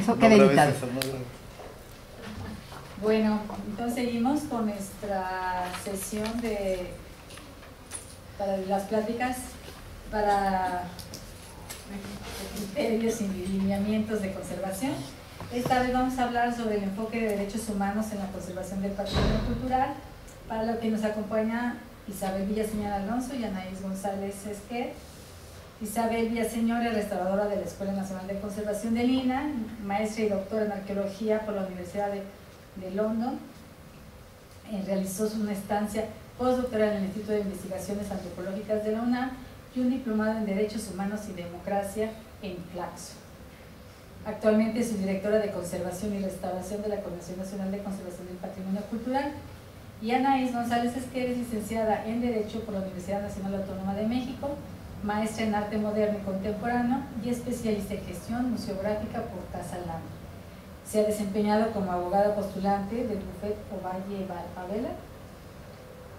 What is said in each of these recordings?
Eso queda editado. Bueno, entonces seguimos con nuestra sesión para las pláticas para criterios y lineamientos de conservación. Esta vez vamos a hablar sobre el enfoque de derechos humanos en la conservación del patrimonio cultural, para lo que nos acompaña Isabel Villaseñor Alonso y Anaís González Esquer. Isabel Villaseñor es restauradora de la Escuela Nacional de Conservación de Lina, maestra y doctora en arqueología por la Universidad de London. Realizó una estancia postdoctoral en el Instituto de Investigaciones Antropológicas de la UNAM y un diplomado en Derechos Humanos y Democracia en Flaxo. Actualmente es subdirectora de Conservación y Restauración de la Coordinación Nacional de Conservación del Patrimonio Cultural. Y Anaís González Esquer es licenciada en Derecho por la Universidad Nacional Autónoma de México, maestra en Arte Moderno y Contemporáneo y especialista en Gestión Museográfica por Casa Lama. Se ha desempeñado como abogada postulante del bufete Ovalle Favela.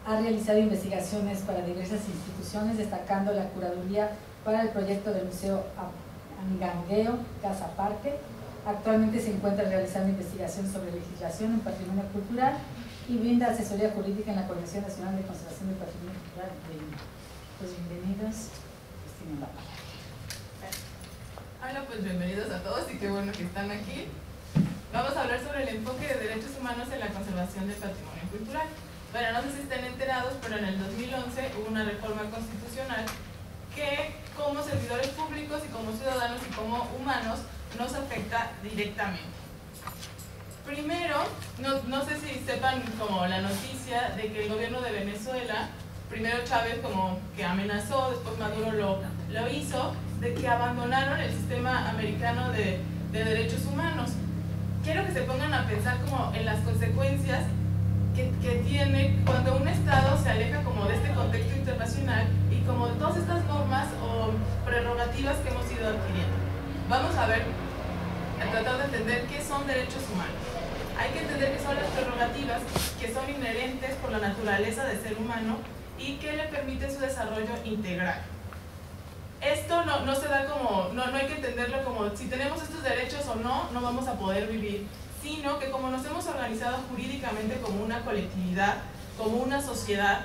Ha realizado investigaciones para diversas instituciones, destacando la curaduría para el proyecto del Museo Angangueo Casa Parque. Actualmente se encuentra realizando investigación sobre legislación en patrimonio cultural y brinda asesoría jurídica en la Coordinación Nacional de Conservación del Patrimonio Cultural de Lima. Pues bienvenidos, tienen la palabra. Hola, pues bienvenidos a todos y qué bueno que están aquí. Vamos a hablar sobre el enfoque de derechos humanos en la conservación del patrimonio cultural. Bueno, no sé si están enterados, pero en el 2011 hubo una reforma constitucional que como servidores públicos y como ciudadanos y como humanos nos afecta directamente. Primero, no sé si sepan como la noticia de que el gobierno de Venezuela, primero Chávez como que amenazó, después Maduro lo hizo, de que abandonaron el sistema americano de derechos humanos. Quiero que se pongan a pensar como en las consecuencias que tiene cuando un Estado se aleja como de este contexto internacional y como de todas estas normas o prerrogativas que hemos ido adquiriendo. Vamos a ver, a tratar de entender qué son derechos humanos. Hay que entender qué son las prerrogativas que son inherentes por la naturaleza del ser humano y que le permiten su desarrollo integral. Esto no se da como, no hay que entenderlo como si tenemos estos derechos o no vamos a poder vivir, sino que como nos hemos organizado jurídicamente como una colectividad, como una sociedad,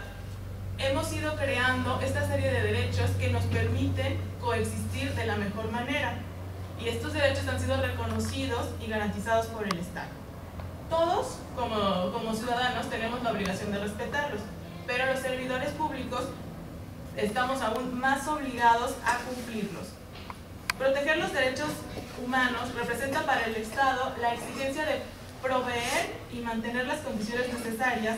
hemos ido creando esta serie de derechos que nos permiten coexistir de la mejor manera. Y estos derechos han sido reconocidos y garantizados por el Estado. Todos, como ciudadanos, tenemos la obligación de respetarlos, pero los servidores públicos estamos aún más obligados a cumplirlos. Proteger los derechos humanos representa para el Estado la exigencia de proveer y mantener las condiciones necesarias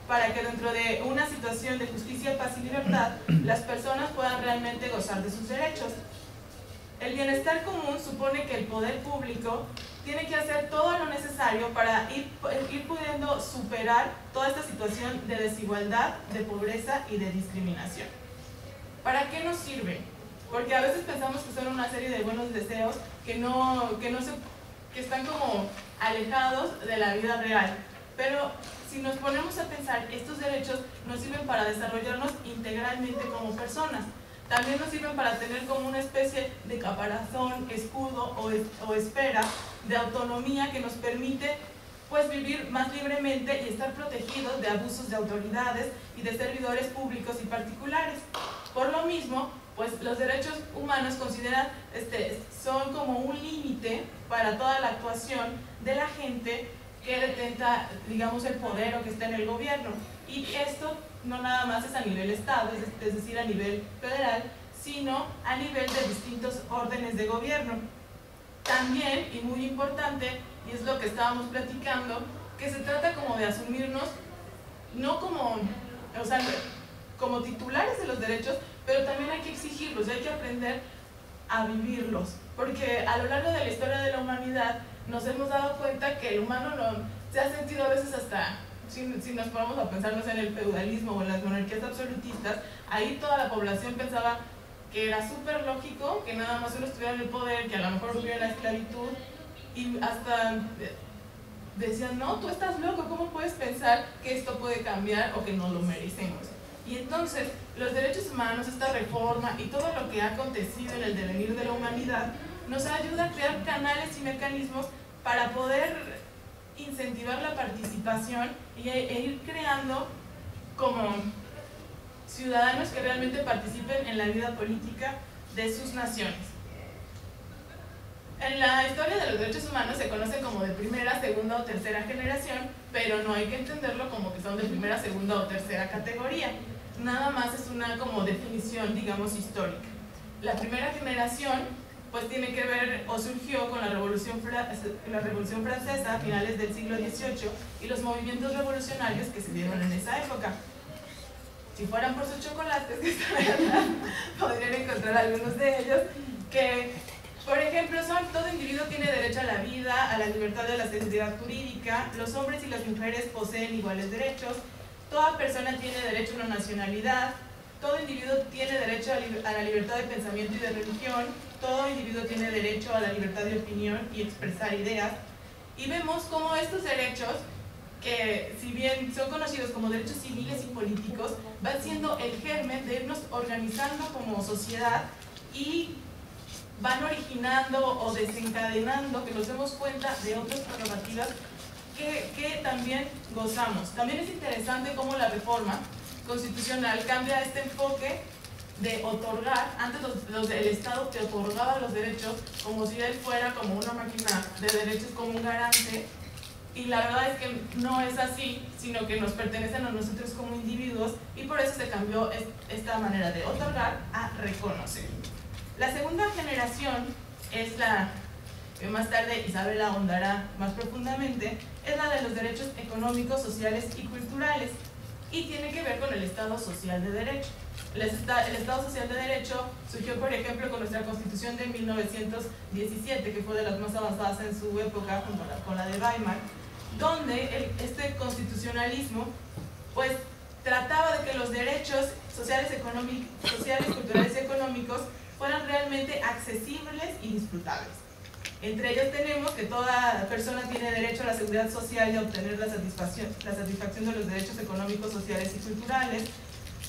para que dentro de una situación de justicia, paz y libertad, las personas puedan realmente gozar de sus derechos. El bienestar común supone que el poder público tiene que hacer todo lo necesario para ir pudiendo superar toda esta situación de desigualdad, de pobreza y de discriminación. ¿Para qué nos sirve? Porque a veces pensamos que son una serie de buenos deseos que están como alejados de la vida real. Pero si nos ponemos a pensar, estos derechos nos sirven para desarrollarnos integralmente como personas. También nos sirven para tener como una especie de caparazón, escudo o esfera de autonomía que nos permite pues vivir más libremente y estar protegidos de abusos de autoridades y de servidores públicos y particulares. Por lo mismo, pues los derechos humanos son como un límite para toda la actuación de la gente que detenta, digamos, el poder o que está en el gobierno. Y esto no nada más es a nivel Estado, es decir, a nivel federal, sino a nivel de distintos órdenes de gobierno. También, y muy importante, y es lo que estábamos platicando, que se trata como de asumirnos, no como, o sea, como titulares de los derechos, pero también hay que exigirlos, y hay que aprender a vivirlos, porque a lo largo de la historia de la humanidad nos hemos dado cuenta que el humano se ha sentido a veces hasta, si nos ponemos a pensarnos en el feudalismo o en las monarquías absolutistas, ahí toda la población pensaba que era súper lógico que nada más uno estuviera en el poder, que a lo mejor hubiera la esclavitud, y hasta decían, no, tú estás loco, ¿cómo puedes pensar que esto puede cambiar o que no lo merecemos? Y entonces los derechos humanos, esta reforma y todo lo que ha acontecido en el devenir de la humanidad nos ayuda a crear canales y mecanismos para poder incentivar la participación e ir creando como ciudadanos que realmente participen en la vida política de sus naciones. En la historia de los derechos humanos se conoce como de primera, segunda o tercera generación, pero no hay que entenderlo como que son de primera, segunda o tercera categoría. Nada más es una como definición, digamos, histórica. La primera generación pues tiene que ver o surgió con la Revolución Francesa a finales del siglo XVIII y los movimientos revolucionarios que se dieron en esa época. Si fueran por sus chocolates que están allá, podrían encontrar algunos de ellos que, por ejemplo, todo individuo tiene derecho a la vida, a la libertad de la seguridad jurídica, los hombres y las mujeres poseen iguales derechos, toda persona tiene derecho a una nacionalidad, todo individuo tiene derecho a la libertad de pensamiento y de religión, todo individuo tiene derecho a la libertad de opinión y expresar ideas. Y vemos cómo estos derechos, que si bien son conocidos como derechos civiles y políticos, van siendo el germen de irnos organizando como sociedad y van originando o desencadenando que nos demos cuenta de otras prerrogativas que también gozamos. También es interesante cómo la reforma constitucional cambia este enfoque de otorgar. Antes el Estado te otorgaba los derechos como si él fuera como una máquina de derechos, como un garante, y la verdad es que no es así, sino que nos pertenecen a nosotros como individuos, y por eso se cambió esta manera de otorgar a reconocer. La segunda generación es la que más tarde Isabel ahondará más profundamente, es la de los derechos económicos, sociales y culturales, y tiene que ver con el Estado Social de Derecho. El Estado Social de Derecho surgió, por ejemplo, con nuestra Constitución de 1917, que fue de las más avanzadas en su época, junto con la de Weimar, donde este constitucionalismo pues trataba de que los derechos sociales, culturales y económicos fueran realmente accesibles y disfrutables. Entre ellos tenemos que toda persona tiene derecho a la seguridad social y a obtener la satisfacción de los derechos económicos, sociales y culturales.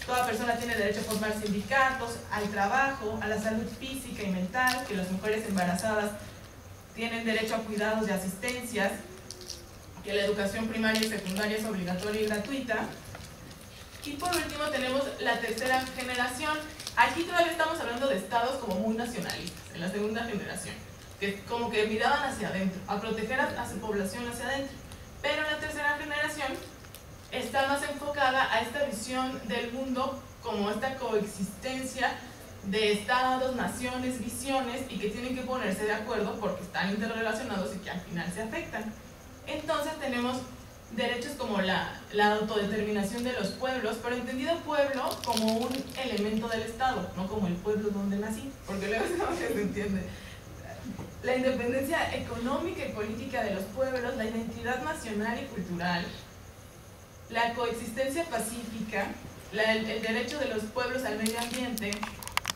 Toda persona tiene derecho a formar sindicatos, al trabajo, a la salud física y mental, que las mujeres embarazadas tienen derecho a cuidados y asistencias, que la educación primaria y secundaria es obligatoria y gratuita. Y por último tenemos la tercera generación. Aquí todavía estamos hablando de estados como muy nacionalistas, en la segunda generación, que como que miraban hacia adentro, a proteger a su población hacia adentro. Pero la tercera generación está más enfocada a esta visión del mundo como esta coexistencia de estados, naciones, visiones, y que tienen que ponerse de acuerdo porque están interrelacionados y que al final se afectan. Entonces tenemos derechos como la autodeterminación de los pueblos, pero entendido pueblo como un elemento del Estado, no como el pueblo donde nací, porque luego no se entiende. La independencia económica y política de los pueblos, la identidad nacional y cultural, la coexistencia pacífica, el derecho de los pueblos al medio ambiente,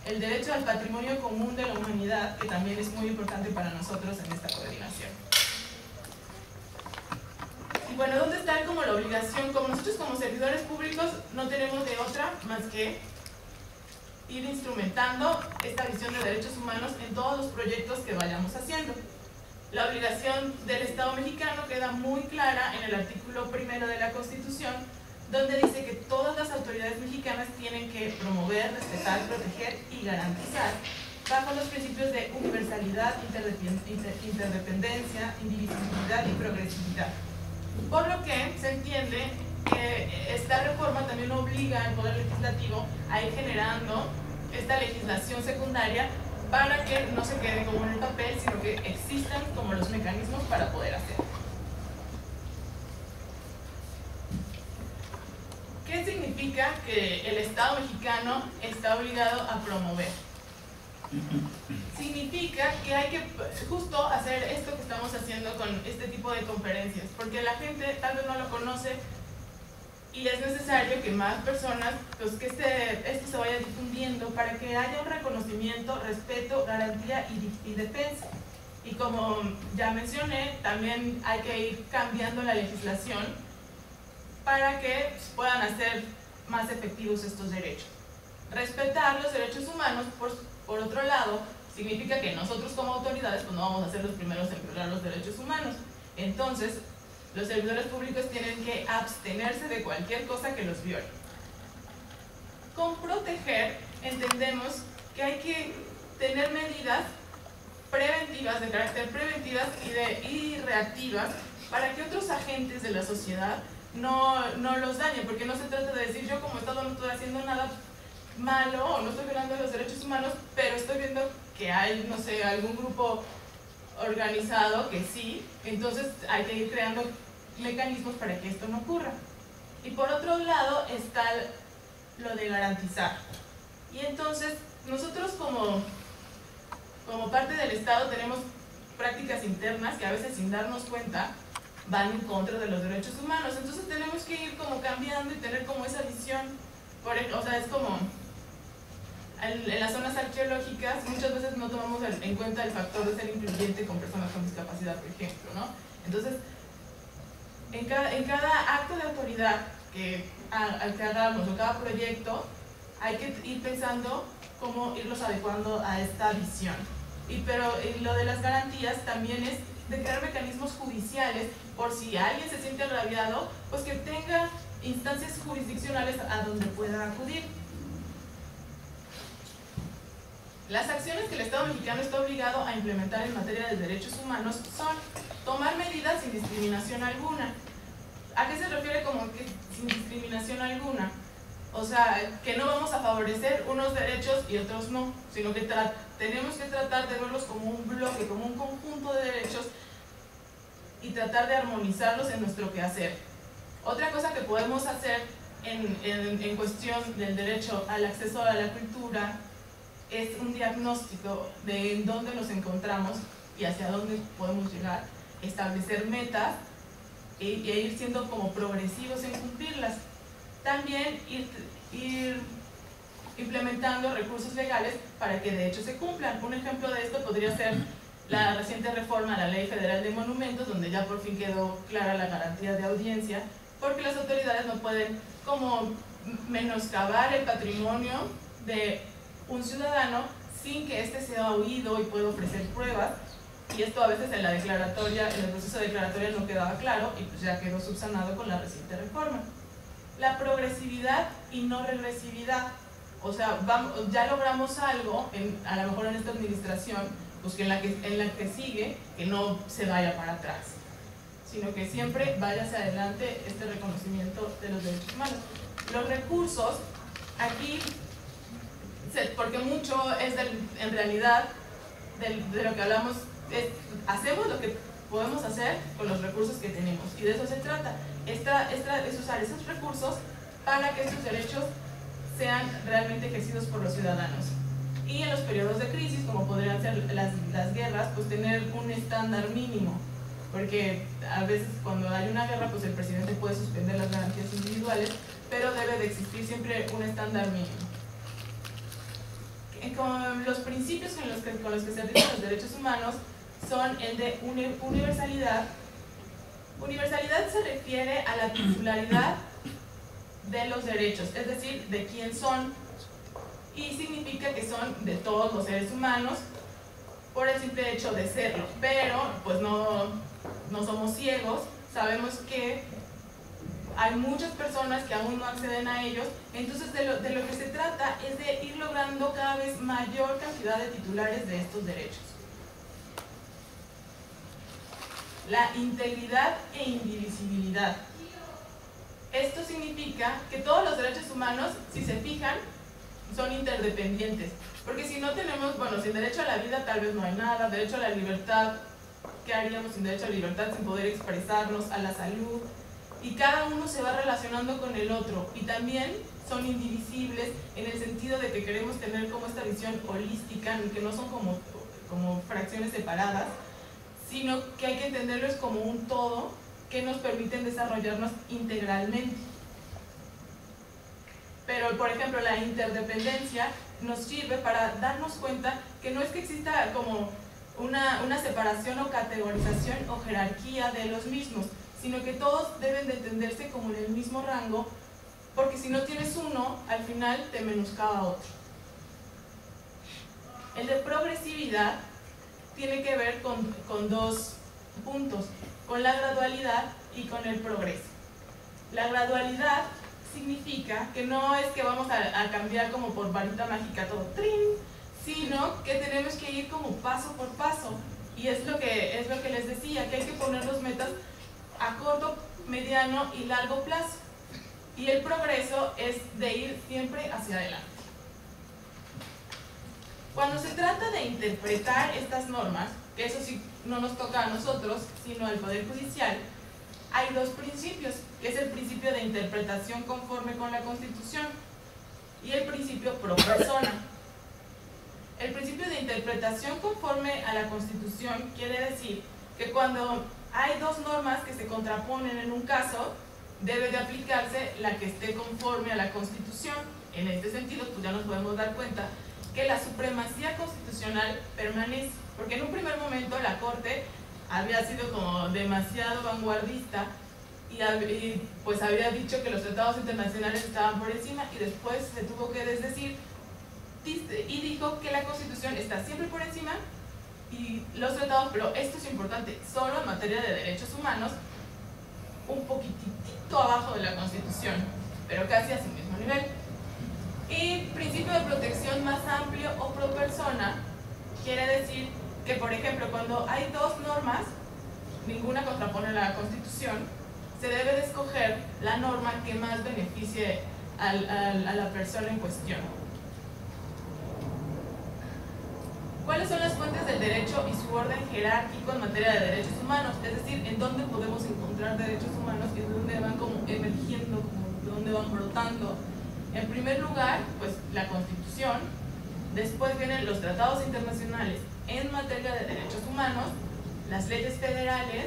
el derecho al patrimonio común de la humanidad, que también es muy importante para nosotros en esta coordinación. Y bueno, ¿dónde está como la obligación? Como nosotros como servidores públicos no tenemos de otra más que ir instrumentando esta visión de derechos humanos en todos los proyectos que vayamos haciendo. La obligación del Estado mexicano queda muy clara en el artículo 1 de la Constitución, donde dice que todas las autoridades mexicanas tienen que promover, respetar, proteger y garantizar bajo los principios de universalidad, interdependencia, indivisibilidad y progresividad. Por lo que se entiende que esta reforma también obliga al Poder Legislativo a ir generando esta legislación secundaria para que no se quede como en el papel, sino que existan como los mecanismos para poder hacerlo. ¿Qué significa que el Estado mexicano está obligado a promover? Significa que hay que justo hacer esto que estamos haciendo con este tipo de conferencias, porque la gente tal vez no lo conoce y es necesario que más personas, pues que esto se vaya difundiendo para que haya un reconocimiento, respeto, garantía y defensa. Y como ya mencioné, también hay que ir cambiando la legislación para que puedan hacer más efectivos estos derechos. Respetar los derechos humanos, por otro lado, significa que nosotros como autoridades pues no vamos a ser los primeros en violar los derechos humanos. Entonces, los servidores públicos tienen que abstenerse de cualquier cosa que los viole. Con proteger entendemos que hay que tener medidas preventivas, de carácter preventivas y reactivas para que otros agentes de la sociedad no los dañen, porque no se trata de decir yo como Estado no estoy haciendo nada malo o no estoy violando los derechos humanos, pero estoy viendo que hay, no sé, algún grupo organizado que sí, entonces hay que ir creando mecanismos para que esto no ocurra. Y por otro lado está lo de garantizar. Y entonces nosotros como parte del Estado tenemos prácticas internas que a veces sin darnos cuenta van en contra de los derechos humanos. Entonces tenemos que ir como cambiando y tener como esa visión. O sea, es como en las zonas arqueológicas muchas veces no tomamos en cuenta el factor de ser incluyente con personas con discapacidad, por ejemplo, ¿no? Entonces, en cada acto de autoridad al que hagamos o cada proyecto, hay que ir pensando cómo irlos adecuando a esta visión. Pero lo de las garantías también es de crear mecanismos judiciales por si alguien se siente agraviado, pues que tenga instancias jurisdiccionales a donde pueda acudir. Las acciones que el Estado mexicano está obligado a implementar en materia de derechos humanos son tomar medidas sin discriminación alguna. ¿A qué se refiere como que sin discriminación alguna? O sea, que no vamos a favorecer unos derechos y otros no, sino que tenemos que tratar de verlos como un bloque, como un conjunto de derechos y tratar de armonizarlos en nuestro quehacer. Otra cosa que podemos hacer en cuestión del derecho al acceso a la cultura es un diagnóstico de en dónde nos encontramos y hacia dónde podemos llegar, establecer metas e ir siendo como progresivos en cumplirlas. También ir implementando recursos legales para que de hecho se cumplan. Un ejemplo de esto podría ser la reciente reforma a la Ley Federal de Monumentos, donde ya por fin quedó clara la garantía de audiencia, porque las autoridades no pueden como menoscabar el patrimonio de un ciudadano sin que éste sea oído y pueda ofrecer pruebas, y esto a veces en el proceso de declaratoria no quedaba claro y pues ya quedó subsanado con la reciente reforma. La progresividad y no regresividad, o sea, ya logramos algo, a lo mejor en esta administración, pues que en la que sigue, que no se vaya para atrás, sino que siempre vaya hacia adelante este reconocimiento de los derechos humanos. Los recursos, aquí, porque mucho es en realidad de lo que hablamos, hacemos lo que podemos hacer con los recursos que tenemos, y de eso se trata. Es usar esos recursos para que estos derechos sean realmente ejercidos por los ciudadanos. Y en los periodos de crisis, como podrían ser las guerras, pues tener un estándar mínimo, porque a veces cuando hay una guerra, pues el presidente puede suspender las garantías individuales, pero debe de existir siempre un estándar mínimo. Con los principios con los que se rigen los derechos humanos son el de universalidad. Universalidad se refiere a la titularidad de los derechos, es decir, de quién son, y significa que son de todos los seres humanos por el simple hecho de serlo, pero pues no somos ciegos, sabemos que hay muchas personas que aún no acceden a ellos, entonces de lo que se trata es de ir logrando cada vez mayor cantidad de titulares de estos derechos. La integridad e indivisibilidad. Esto significa que todos los derechos humanos, si se fijan, son interdependientes, porque si no tenemos, bueno, sin derecho a la vida tal vez no hay nada, derecho a la libertad, ¿qué haríamos sin derecho a la libertad, sin poder expresarnos, a la salud? Y cada uno se va relacionando con el otro, y también son indivisibles en el sentido de que queremos tener como esta visión holística, que no son como fracciones separadas, sino que hay que entenderlos como un todo que nos permiten desarrollarnos integralmente. Pero, por ejemplo, la interdependencia nos sirve para darnos cuenta que no es que exista como una separación o categorización o jerarquía de los mismos, sino que todos deben de entenderse como en el mismo rango porque si no tienes uno, al final te menoscaba otro. El de progresividad tiene que ver con dos puntos, con la gradualidad y con el progreso. La gradualidad significa que no es que vamos a cambiar como por varita mágica todo, ¡trin!, sino que tenemos que ir como paso por paso. Y es lo que les decía, que hay que poner los metas a corto, mediano y largo plazo. Y el progreso es de ir siempre hacia adelante. Cuando se trata de interpretar estas normas, que eso sí no nos toca a nosotros, sino al Poder Judicial, hay dos principios, que es el principio de interpretación conforme con la Constitución y el principio pro persona. El principio de interpretación conforme a la Constitución quiere decir que cuando hay dos normas que se contraponen en un caso, debe de aplicarse la que esté conforme a la Constitución. En este sentido, pues ya nos podemos dar cuenta que la supremacía constitucional permanece, porque en un primer momento la Corte había sido como demasiado vanguardista y pues había dicho que los tratados internacionales estaban por encima, y después se tuvo que desdecir y dijo que la Constitución está siempre por encima y los tratados, pero esto es importante, solo en materia de derechos humanos, un poquitito abajo de la Constitución, pero casi a su mismo nivel. Y principio de protección más amplio o pro persona quiere decir que, por ejemplo, cuando hay dos normas, ninguna contrapone la Constitución, se debe de escoger la norma que más beneficie a la persona en cuestión. ¿Cuáles son las fuentes del derecho y su orden jerárquico en materia de derechos humanos? Es decir, en dónde podemos encontrar derechos humanos y de dónde van como emergiendo, como de dónde van brotando. En primer lugar, pues la Constitución. Después vienen los tratados internacionales en materia de derechos humanos, las leyes federales,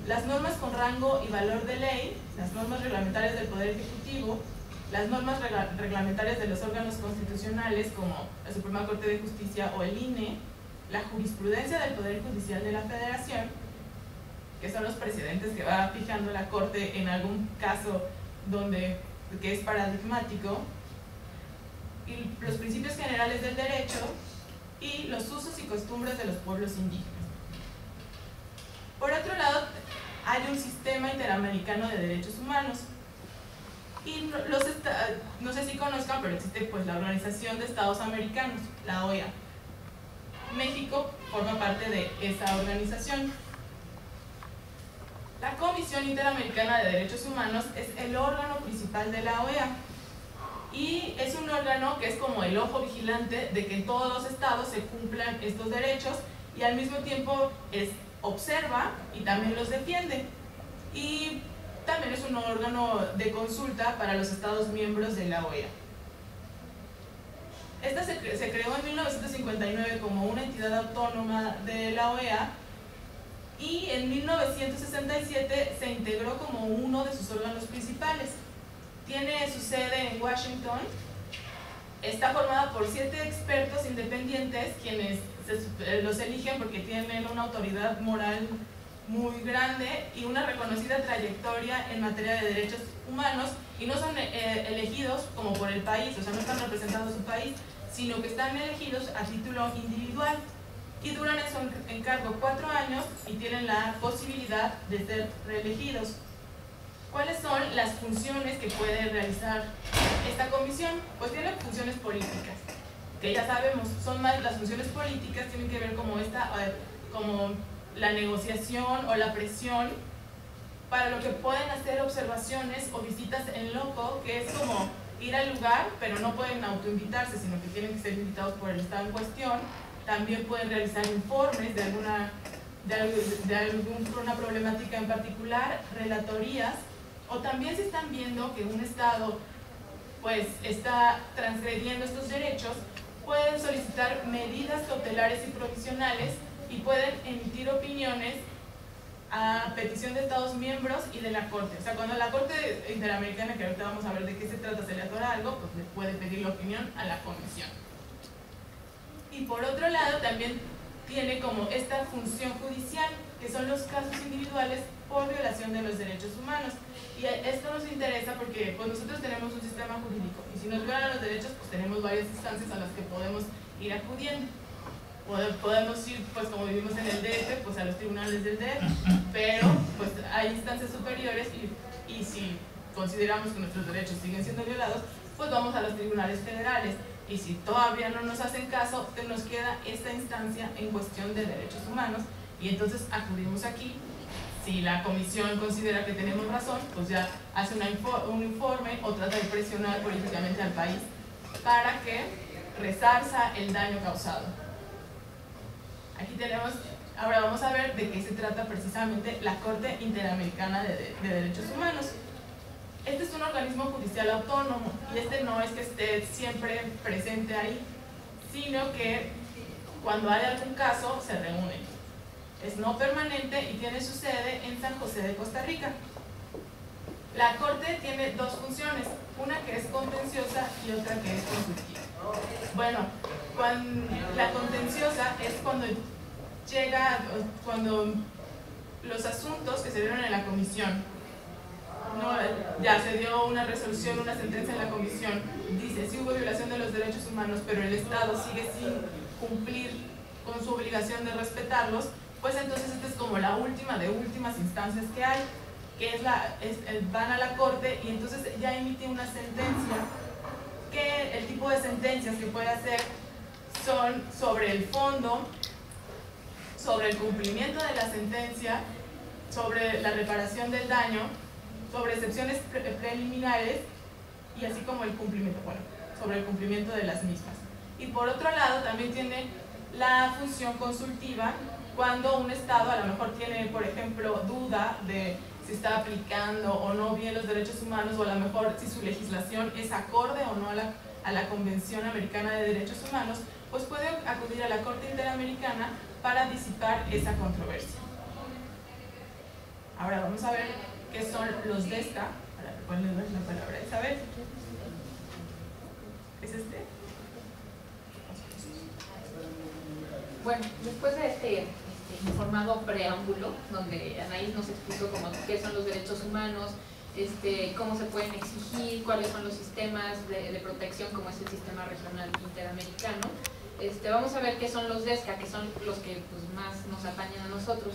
las normas con rango y valor de ley, las normas reglamentarias del Poder Ejecutivo, las normas reglamentarias de los órganos constitucionales como la Suprema Corte de Justicia o el INE, la jurisprudencia del Poder Judicial de la Federación, que son los precedentes que va fijando la Corte en algún caso que es paradigmático, y los principios generales del derecho y los usos y costumbres de los pueblos indígenas. Por otro lado, hay un sistema interamericano de derechos humanos. Y no sé si conozcan, pero existe pues la Organización de Estados Americanos, la OEA. México forma parte de esa organización. La Comisión Interamericana de Derechos Humanos es el órgano principal de la OEA. Y es un órgano que es como el ojo vigilante de que en todos los estados se cumplan estos derechos, y al mismo tiempo observa y también los defiende. Y también es un órgano de consulta para los estados miembros de la OEA. Esta se creó en 1959 como una entidad autónoma de la OEA, y en 1967 se integró como uno de sus órganos principales. Tiene su sede en Washington. Está formada por 7 expertos independientes, quienes los eligen porque tienen una autoridad moral muy grande y una reconocida trayectoria en materia de derechos humanos, y no son elegidos como por el país, o sea, no están representando su país, sino que están elegidos a título individual, y duran en su encargo 4 años y tienen la posibilidad de ser reelegidos. ¿Cuáles son las funciones que puede realizar esta comisión? Pues tiene funciones políticas, que ya sabemos, son más las funciones políticas, tienen que ver como la negociación o la presión, para lo que pueden hacer observaciones o visitas en loco, que es como ir al lugar, pero no pueden autoinvitarse, sino que tienen que ser invitados por el estado en cuestión. También pueden realizar informes de alguna problemática en particular, relatorías, o también se están viendo que un estado pues está transgrediendo estos derechos, pueden solicitar medidas cautelares y provisionales y pueden emitir opiniones a petición de estados miembros y de la Corte. O sea, cuando la Corte Interamericana, que ahorita vamos a ver de qué se trata, se le atora algo, pues le puede pedir la opinión a la Comisión. Y por otro lado, también tiene como esta función judicial, que son los casos individuales por violación de los derechos humanos. Y esto nos interesa porque pues, nosotros tenemos un sistema jurídico y si nos violan los derechos, pues tenemos varias instancias a las que podemos ir acudiendo. Podemos ir, pues como vivimos en el DF, pues a los tribunales del DF, pero pues hay instancias superiores y si consideramos que nuestros derechos siguen siendo violados, pues vamos a los tribunales federales. Y si todavía no nos hacen caso, nos queda esta instancia en cuestión de derechos humanos y entonces acudimos aquí. Si la comisión considera que tenemos razón, pues ya hace un informe o trata de presionar políticamente al país para que resarza el daño causado. Aquí tenemos, ahora vamos a ver de qué se trata precisamente la Corte Interamericana de Derechos Humanos. Este es un organismo judicial autónomo y este no es que esté siempre presente ahí, sino que cuando hay algún caso se reúne. Es no permanente y tiene su sede en San José de Costa Rica. La Corte tiene dos funciones, una que es contenciosa y otra que es consultiva. Bueno, la contenciosa es cuando los asuntos que se dieron en la comisión, ya se dio una resolución, una sentencia en la comisión, dice si hubo violación de los derechos humanos, pero el Estado sigue sin cumplir con su obligación de respetarlos, pues entonces esta es como la última de últimas instancias que hay, que van a la Corte y entonces ya emite una sentencia, que el tipo de sentencias que puede hacer son sobre el fondo, sobre el cumplimiento de la sentencia, sobre la reparación del daño, sobre excepciones preliminares y así como el cumplimiento, sobre el cumplimiento de las mismas. Y por otro lado también tiene la función consultiva cuando un Estado a lo mejor tiene, por ejemplo, duda de si está aplicando o no bien los derechos humanos o a lo mejor si su legislación es acorde o no a la Convención Americana de Derechos Humanos, pues puede acudir a la Corte Interamericana para disipar esa controversia. Ahora vamos a ver qué son los DESCA. ¿Cuál es la palabra? Isabel. ¿Es este? Bueno, después de este informado preámbulo, donde Anaís nos explicó qué son los derechos humanos, cómo se pueden exigir, cuáles son los sistemas de protección, como es el sistema regional interamericano, vamos a ver qué son los DESCA, que son los que pues, más nos atañen a nosotros.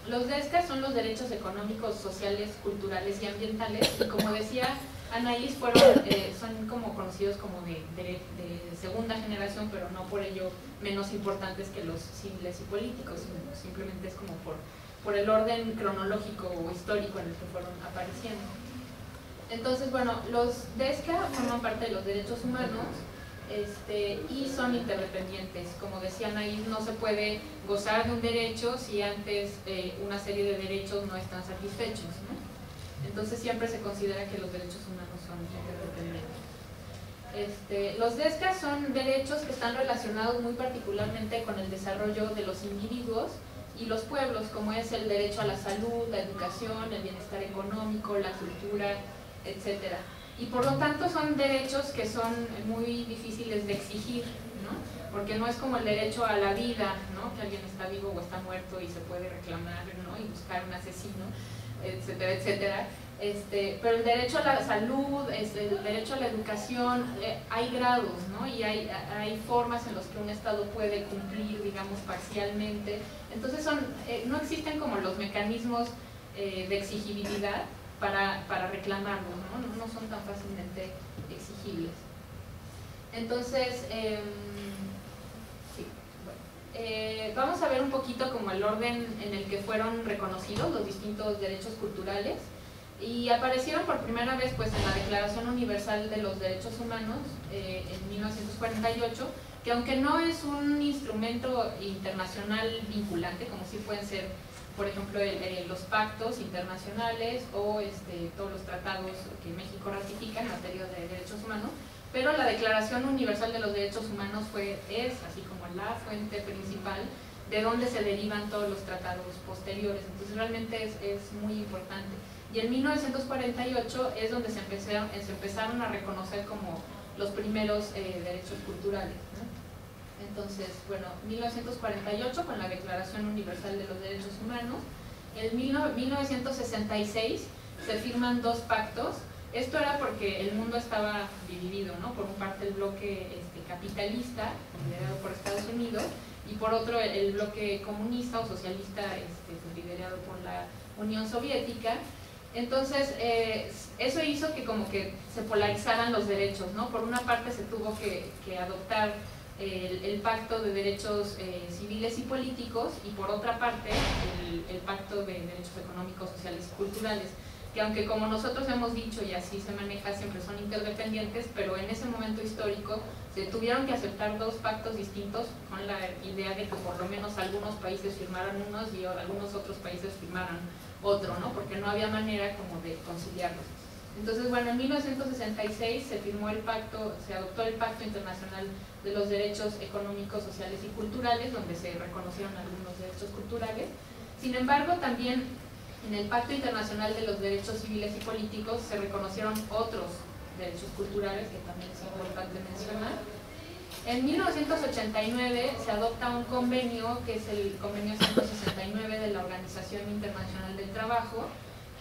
Los DESCA son los derechos económicos, sociales, culturales y ambientales, y como decía Anaís, son como conocidos como de segunda generación, pero no por ello menos importantes que los civiles y políticos, sino simplemente es como por el orden cronológico o histórico en el que fueron apareciendo. Entonces, bueno, los DESCA forman parte de los derechos humanos y son interdependientes. Como decía Anaís, no se puede gozar de un derecho si antes una serie de derechos no están satisfechos, ¿no? Entonces siempre se considera que los derechos humanos son interdependientes. Los DESCA son derechos que están relacionados muy particularmente con el desarrollo de los individuos y los pueblos, como es el derecho a la salud, la educación, el bienestar económico, la cultura, etc. Y por lo tanto son derechos que son muy difíciles de exigir, ¿no? Porque no es como el derecho a la vida, ¿no? Que alguien está vivo o está muerto y se puede reclamar, ¿no? Y buscar un asesino, etcétera, etcétera. Pero el derecho a la salud, el derecho a la educación, hay grados, ¿no? Y hay formas en las que un Estado puede cumplir, digamos, parcialmente. Entonces no existen como los mecanismos de exigibilidad para reclamarlos, ¿no? No son tan fácilmente exigibles. Entonces, sí, bueno. Vamos a ver un poquito como el orden en el que fueron reconocidos los distintos derechos culturales. Y aparecieron por primera vez pues, en la Declaración Universal de los Derechos Humanos en 1948, que aunque no es un instrumento internacional vinculante, como sí pueden ser, por ejemplo, los pactos internacionales o todos los tratados que México ratifica en materia de derechos humanos, pero la Declaración Universal de los Derechos Humanos es así como la fuente principal de donde se derivan todos los tratados posteriores. Entonces realmente es muy importante. Y en 1948 es donde se empezaron a reconocer como los primeros derechos culturales, ¿no? Entonces, bueno, 1948 con la Declaración Universal de los Derechos Humanos. En 1966 se firman dos pactos. Esto era porque el mundo estaba dividido, ¿no? Por una parte el bloque capitalista, liderado por Estados Unidos, y por otro el bloque comunista o socialista, liderado por la Unión Soviética. Entonces, eso hizo que como que se polarizaran los derechos, ¿no? Por una parte se tuvo que adoptar el Pacto de Derechos Civiles y Políticos, y por otra parte el Pacto de Derechos Económicos, Sociales y Culturales, que aunque como nosotros hemos dicho y así se maneja, siempre son interdependientes, pero en ese momento histórico se tuvieron que aceptar dos pactos distintos con la idea de que por lo menos algunos países firmaran unos y algunos otros países firmaran otro, ¿no? Porque no había manera como de conciliarlos. Entonces, bueno, en 1966 se firmó el pacto, se adoptó el Pacto Internacional de los Derechos Económicos, Sociales y Culturales, donde se reconocieron algunos derechos culturales. Sin embargo, también en el Pacto Internacional de los Derechos Civiles y Políticos se reconocieron otros derechos culturales que también es importante mencionar. En 1989 se adopta un convenio, que es el Convenio 169 de la Organización Internacional del Trabajo,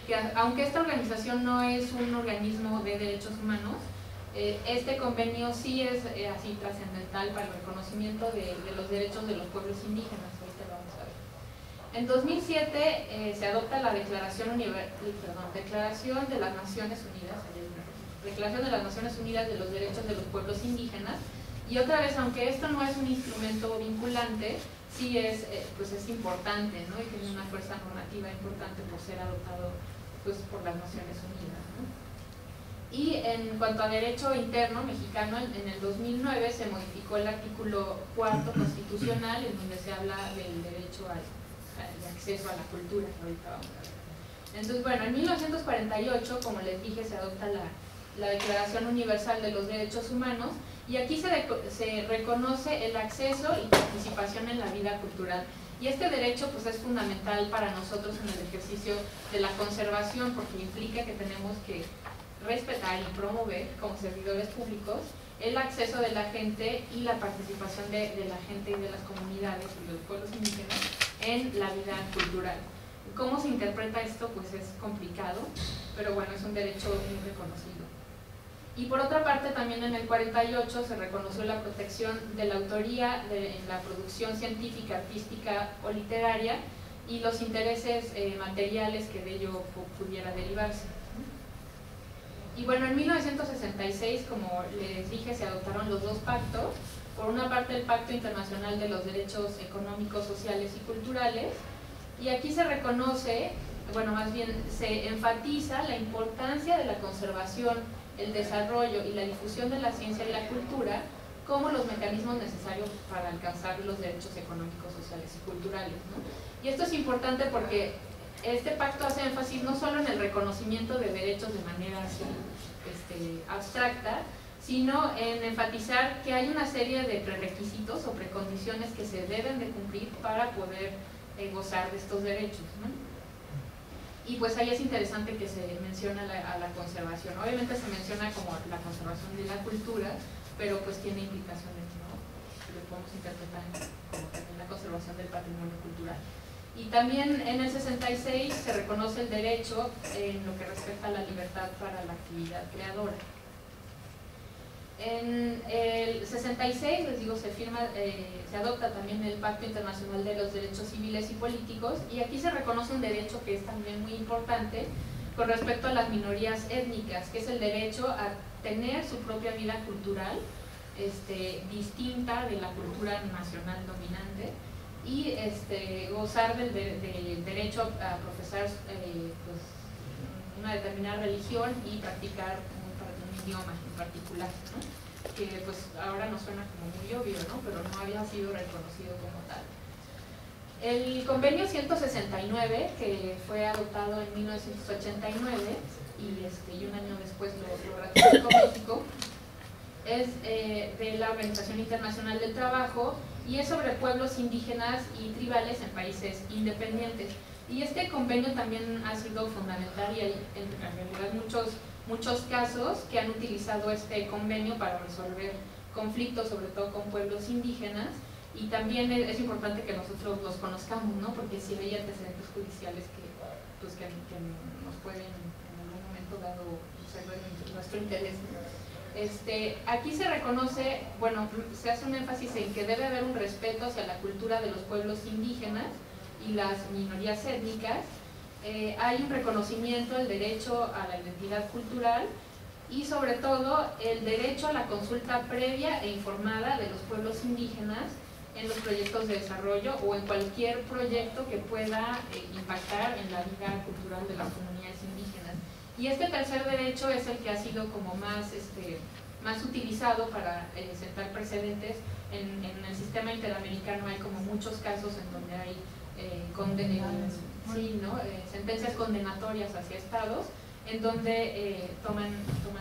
que aunque esta organización no es un organismo de derechos humanos, este convenio sí es así trascendental para el reconocimiento de los derechos de los pueblos indígenas. Ahorita lo vamos a ver. En 2007 se adopta la Declaración de las Naciones Unidas, Declaración de las Naciones Unidas de los Derechos de los Pueblos Indígenas, y otra vez, aunque esto no es un instrumento vinculante, sí es, pues es importante, ¿no? Y tiene una fuerza normativa importante por ser adoptado, pues, por las Naciones Unidas, ¿no? Y en cuanto a derecho interno mexicano, en el 2009 se modificó el artículo 4 constitucional, en donde se habla del derecho al acceso a la cultura, que ahorita vamos a ver. Entonces, bueno, en 1948, como les dije, se adopta la Declaración Universal de los Derechos Humanos, y aquí se reconoce el acceso y participación en la vida cultural. Y este derecho, pues, es fundamental para nosotros en el ejercicio de la conservación, porque implica que tenemos que respetar y promover, como servidores públicos, el acceso de la gente y la participación de la gente y de las comunidades y de los pueblos indígenas en la vida cultural. ¿Cómo se interpreta esto? Pues es complicado, pero bueno, es un derecho muy reconocido. Y por otra parte, también en el 48 se reconoció la protección de la autoría en la producción científica, artística o literaria, y los intereses materiales que de ello pudiera derivarse. Y bueno, en 1966, como les dije, se adoptaron los dos pactos. Por una parte, el Pacto Internacional de los Derechos Económicos, Sociales y Culturales, y aquí se reconoce, bueno, más bien se enfatiza la importancia de la conservación, el desarrollo y la difusión de la ciencia y la cultura como los mecanismos necesarios para alcanzar los derechos económicos, sociales y culturales, ¿no? Y esto es importante porque este pacto hace énfasis no solo en el reconocimiento de derechos de manera así, abstracta, sino en enfatizar que hay una serie de prerequisitos o precondiciones que se deben de cumplir para poder gozar de estos derechos, ¿no? Y pues ahí es interesante que se menciona a la conservación. Obviamente se menciona como la conservación de la cultura, pero pues tiene implicaciones, ¿no? Lo podemos interpretar como también la conservación del patrimonio cultural. Y también en el 66 se reconoce el derecho en lo que respecta a la libertad para la actividad creadora. En el 66, les digo, se adopta también el Pacto Internacional de los Derechos Civiles y Políticos, y aquí se reconoce un derecho que es también muy importante con respecto a las minorías étnicas, que es el derecho a tener su propia vida cultural, distinta de la cultura nacional dominante, y gozar del derecho a profesar pues, una determinada religión y practicar un idioma en particular, ¿no? Que pues ahora nos suena como muy obvio, ¿no? Pero no había sido reconocido como tal. El convenio 169, que fue adoptado en 1989 y un año después lo ratificó México, es de la Organización Internacional del Trabajo y es sobre pueblos indígenas y tribales en países independientes. Y este convenio también ha sido fundamental y hay en realidad muchos casos que han utilizado este convenio para resolver conflictos, sobre todo con pueblos indígenas, y también es importante que nosotros los conozcamos, ¿no? Porque sí hay antecedentes judiciales que nos pueden en algún momento dado ser de nuestro interés. Aquí se reconoce, bueno, se hace un énfasis en que debe haber un respeto hacia la cultura de los pueblos indígenas y las minorías étnicas. Hay un reconocimiento del derecho a la identidad cultural y sobre todo el derecho a la consulta previa e informada de los pueblos indígenas en los proyectos de desarrollo o en cualquier proyecto que pueda impactar en la vida cultural de las comunidades indígenas. Y este tercer derecho es el que ha sido como más utilizado para sentar precedentes. En el sistema interamericano hay como muchos casos en donde hay sentencias condenatorias hacia estados en donde toman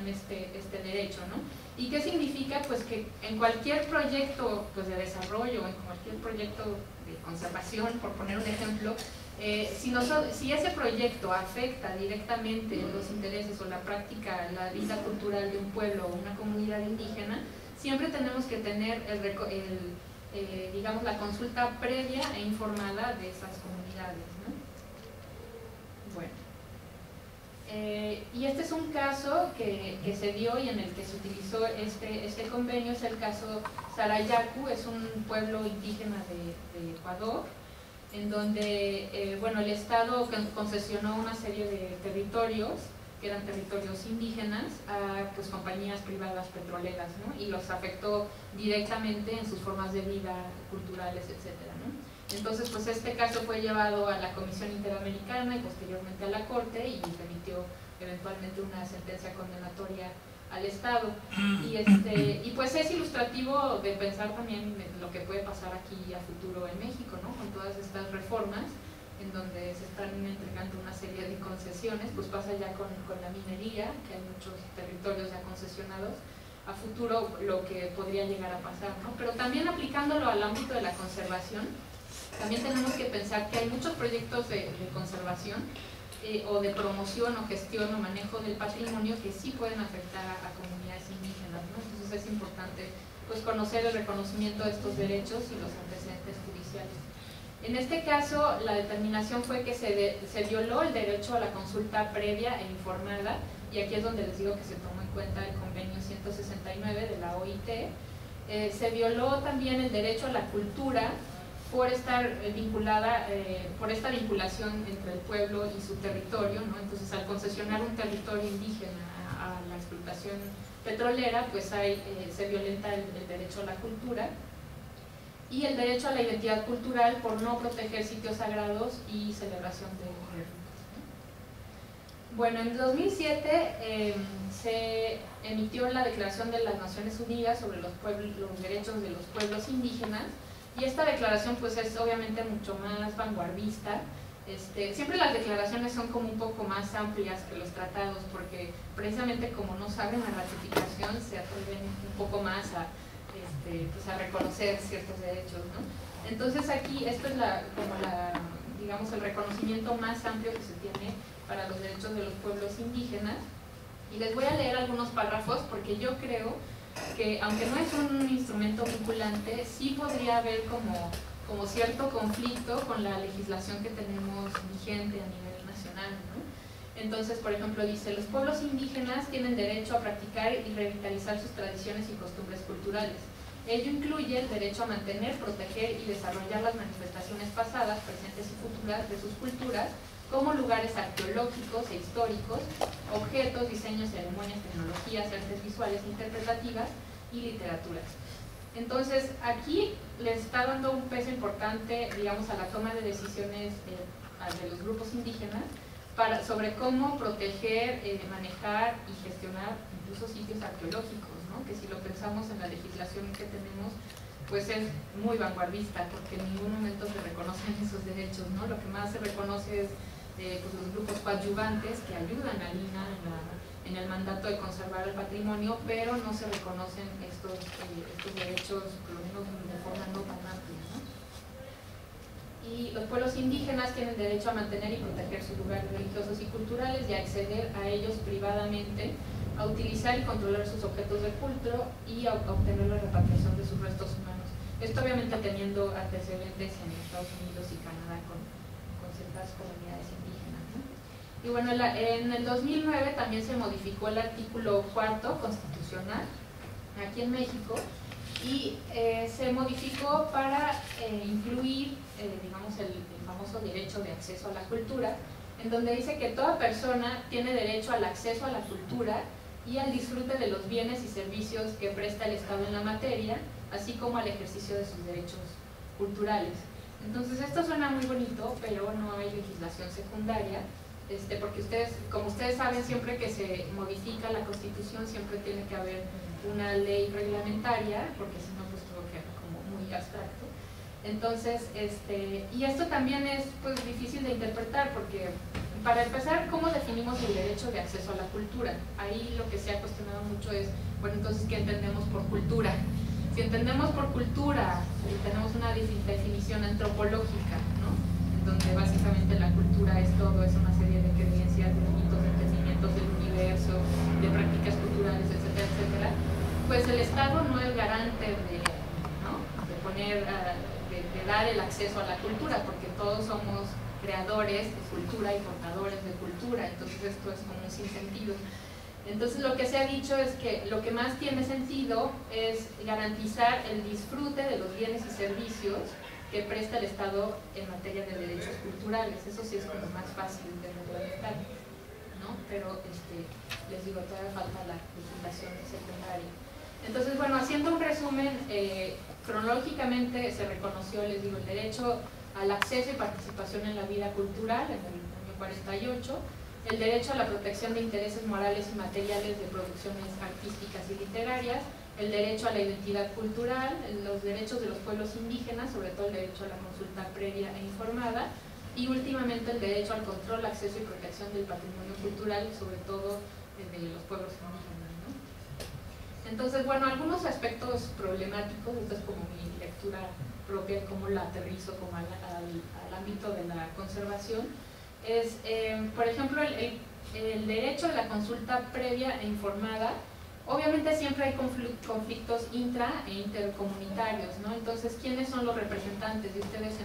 este derecho, ¿no? ¿Y qué significa? Pues que en cualquier proyecto pues, de desarrollo, en cualquier proyecto de conservación, por poner un ejemplo, si ese proyecto afecta directamente los intereses o la práctica, la vida cultural de un pueblo o una comunidad indígena, siempre tenemos que tener digamos, la consulta previa e informada de esas comunidades, ¿no? Bueno. Y este es un caso que se dio y en el que se utilizó este convenio, es el caso Sarayaku, es un pueblo indígena de Ecuador, en donde bueno, el Estado concesionó una serie de territorios, que eran territorios indígenas, a pues, compañías privadas petroleras, ¿no? Y los afectó directamente en sus formas de vida, culturales, etcétera, ¿no? Entonces, pues este caso fue llevado a la Comisión Interamericana y posteriormente a la Corte y se emitió eventualmente una sentencia condenatoria al Estado. Y pues es ilustrativo de pensar también lo que puede pasar aquí a futuro en México, ¿no? Con todas estas reformas en donde se están entregando una serie de concesiones, pues pasa ya con la minería, que hay muchos territorios ya concesionados, a futuro lo que podría llegar a pasar, ¿no? Pero también aplicándolo al ámbito de la conservación, también tenemos que pensar que hay muchos proyectos de conservación o de promoción o gestión o manejo del patrimonio que sí pueden afectar a comunidades indígenas, ¿no? Entonces es importante pues, conocer el reconocimiento de estos derechos y los antecedentes judiciales. En este caso, la determinación fue que se violó el derecho a la consulta previa e informada, y aquí es donde les digo que se tomó en cuenta el convenio 169 de la OIT. Se violó también el derecho a la cultura por estar vinculada, por esta vinculación entre el pueblo y su territorio, ¿no? Entonces, al concesionar un territorio indígena a la explotación petrolera, pues se violenta el derecho a la cultura y el derecho a la identidad cultural por no proteger sitios sagrados y celebración de ritos, ¿no? Bueno, en 2007 se emitió la Declaración de las Naciones Unidas sobre los derechos de los pueblos indígenas, y esta declaración pues es obviamente mucho más vanguardista. Siempre las declaraciones son como un poco más amplias que los tratados, porque precisamente como no saben la ratificación se atreven un poco más pues a reconocer ciertos derechos, ¿no? Entonces aquí esto es digamos, el reconocimiento más amplio que se tiene para los derechos de los pueblos indígenas, y les voy a leer algunos párrafos porque yo creo que aunque no es un instrumento vinculante, sí podría haber como cierto conflicto con la legislación que tenemos vigente a nivel nacional, ¿no? Entonces, por ejemplo, dice: los pueblos indígenas tienen derecho a practicar y revitalizar sus tradiciones y costumbres culturales. Ello incluye el derecho a mantener, proteger y desarrollar las manifestaciones pasadas, presentes y futuras de sus culturas, como lugares arqueológicos e históricos, objetos, diseños, ceremonias, tecnologías, artes visuales, interpretativas y literaturas. Entonces, aquí les está dando un peso importante, digamos, a la toma de decisiones de los grupos indígenas sobre cómo proteger, manejar y gestionar incluso sitios arqueológicos, ¿no? Que si lo pensamos en la legislación que tenemos, pues es muy vanguardista, porque en ningún momento se reconocen esos derechos, ¿no? Lo que más se reconoce es pues los grupos coadyuvantes que ayudan al INAH en el mandato de conservar el patrimonio, pero no se reconocen estos derechos, por lo menos de forma no tan amplia, ¿no? Y los pueblos indígenas tienen derecho a mantener y proteger sus lugares religiosos y culturales y a acceder a ellos privadamente, a utilizar y controlar sus objetos de culto y a obtener la repatriación de sus restos humanos. Esto obviamente teniendo antecedentes en Estados Unidos y Canadá con ciertas comunidades indígenas, ¿no? Y bueno, en el 2009 también se modificó el artículo 4 constitucional aquí en México y se modificó para incluir, digamos, el famoso derecho de acceso a la cultura, en donde dice que toda persona tiene derecho al acceso a la cultura y al disfrute de los bienes y servicios que presta el Estado en la materia, así como al ejercicio de sus derechos culturales. Entonces esto suena muy bonito, pero no hay legislación secundaria, porque como ustedes saben, siempre que se modifica la Constitución siempre tiene que haber una ley reglamentaria, porque si no pues todo queda como muy abstracto. Entonces, y esto también es pues difícil de interpretar, porque para empezar, ¿cómo definimos el derecho de acceso a la cultura? Ahí lo que se ha cuestionado mucho es, bueno, entonces, ¿qué entendemos por cultura? Si entendemos por cultura, tenemos una definición antropológica, ¿no? En donde básicamente la cultura es todo, es una serie de creencias, de mitos, de entendimientos del universo, de prácticas culturales, etcétera, etcétera. Pues el Estado no es garante de poner, de dar el acceso a la cultura, porque todos somos creadores de cultura y portadores de cultura, entonces esto es como un sinsentido. Entonces lo que se ha dicho es que lo que más tiene sentido es garantizar el disfrute de los bienes y servicios que presta el Estado en materia de derechos culturales. Eso sí es como más fácil de reglamentar, ¿no? Pero les digo, todavía falta la legislación secundaria. Entonces, bueno, haciendo un resumen, cronológicamente se reconoció, les digo, el derecho al acceso y participación en la vida cultural en el año 48, el derecho a la protección de intereses morales y materiales de producciones artísticas y literarias, el derecho a la identidad cultural, los derechos de los pueblos indígenas, sobre todo el derecho a la consulta previa e informada, y últimamente el derecho al control, acceso y protección del patrimonio cultural, sobre todo de los pueblos indígenas, ¿no? Entonces, bueno, algunos aspectos problemáticos, esta es como mi lectura propia, cómo la aterrizo como al ámbito de la conservación, es, por ejemplo, el derecho a la consulta previa e informada. Obviamente siempre hay conflictos intra e intercomunitarios, ¿no? Entonces, ¿quiénes son los representantes? Y ustedes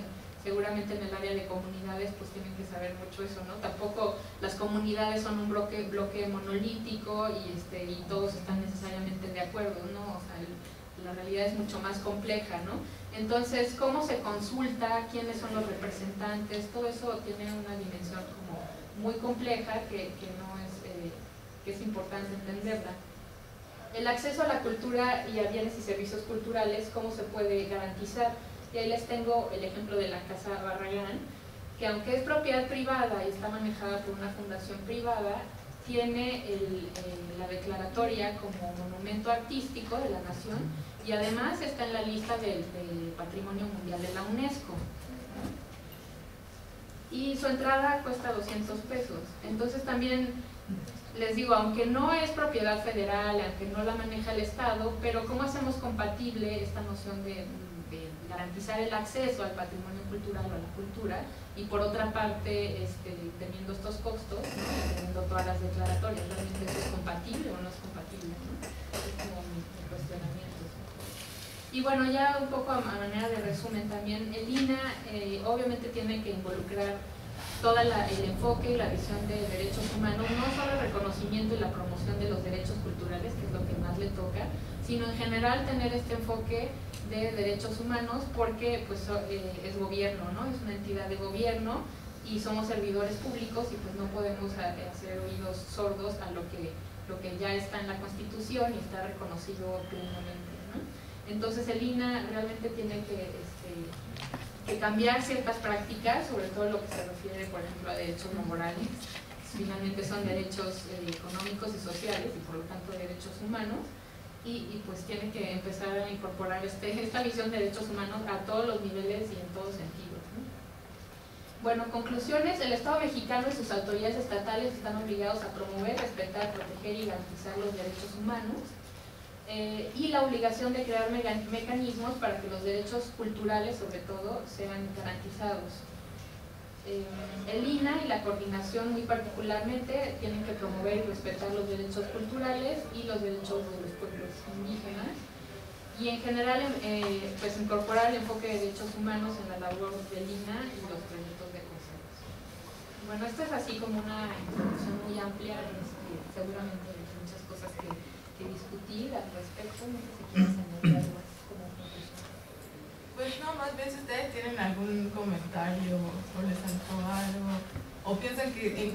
seguramente en el área de comunidades pues tienen que saber mucho eso, ¿no? Tampoco las comunidades son un bloque monolítico y todos están necesariamente de acuerdo, ¿no? O sea, la realidad es mucho más compleja, ¿no? Entonces, ¿cómo se consulta? ¿Quiénes son los representantes? Todo eso tiene una dimensión como muy compleja que es importante entenderla. El acceso a la cultura y a bienes y servicios culturales, ¿cómo se puede garantizar? Y ahí les tengo el ejemplo de la Casa Barragán, que aunque es propiedad privada y está manejada por una fundación privada, tiene la declaratoria como monumento artístico de la nación y además está en la lista del Patrimonio Mundial de la UNESCO. Y su entrada cuesta 200 pesos. Entonces también les digo, aunque no es propiedad federal, aunque no la maneja el Estado, pero ¿cómo hacemos compatible esta noción de garantizar el acceso al patrimonio cultural o a la cultura y por otra parte teniendo estos costos, ¿no? Teniendo todas las declaratorias? ¿Realmente eso es compatible o no es compatible, ¿no? Es como mi cuestionamiento. Y bueno, ya un poco a manera de resumen también, el INAH obviamente tiene que involucrar todo el enfoque y la visión de derechos humanos, no solo el reconocimiento y la promoción de los derechos culturales, que es lo que más le toca, sino en general tener este enfoque de derechos humanos porque pues, es gobierno, ¿no? Es una entidad de gobierno y somos servidores públicos y pues no podemos hacer oídos sordos a lo que ya está en la Constitución y está reconocido plenamente, ¿no? Entonces el INAH realmente tiene que cambiar ciertas prácticas, sobre todo lo que se refiere, por ejemplo, a derechos laborales, finalmente son derechos económicos y sociales y por lo tanto derechos humanos, y pues tiene que empezar a incorporar esta visión de derechos humanos a todos los niveles y en todos sentidos, ¿no? Bueno, conclusiones: el Estado mexicano y sus autoridades estatales están obligados a promover, respetar, proteger y garantizar los derechos humanos, y la obligación de crear mecanismos para que los derechos culturales, sobre todo, sean garantizados. El INAH y la coordinación muy particularmente tienen que promover y respetar los derechos culturales y los derechos de los pueblos indígenas y en general pues incorporar el enfoque de derechos humanos en la labor del INAH y los proyectos de conservación. Bueno, esto es así como una introducción muy amplia, seguramente hay muchas cosas que discutir al respecto, no sé si quieres añadir algo más como conclusión. Pues no, más bien si ustedes tienen algún comentario o les saltó algo o piensan que en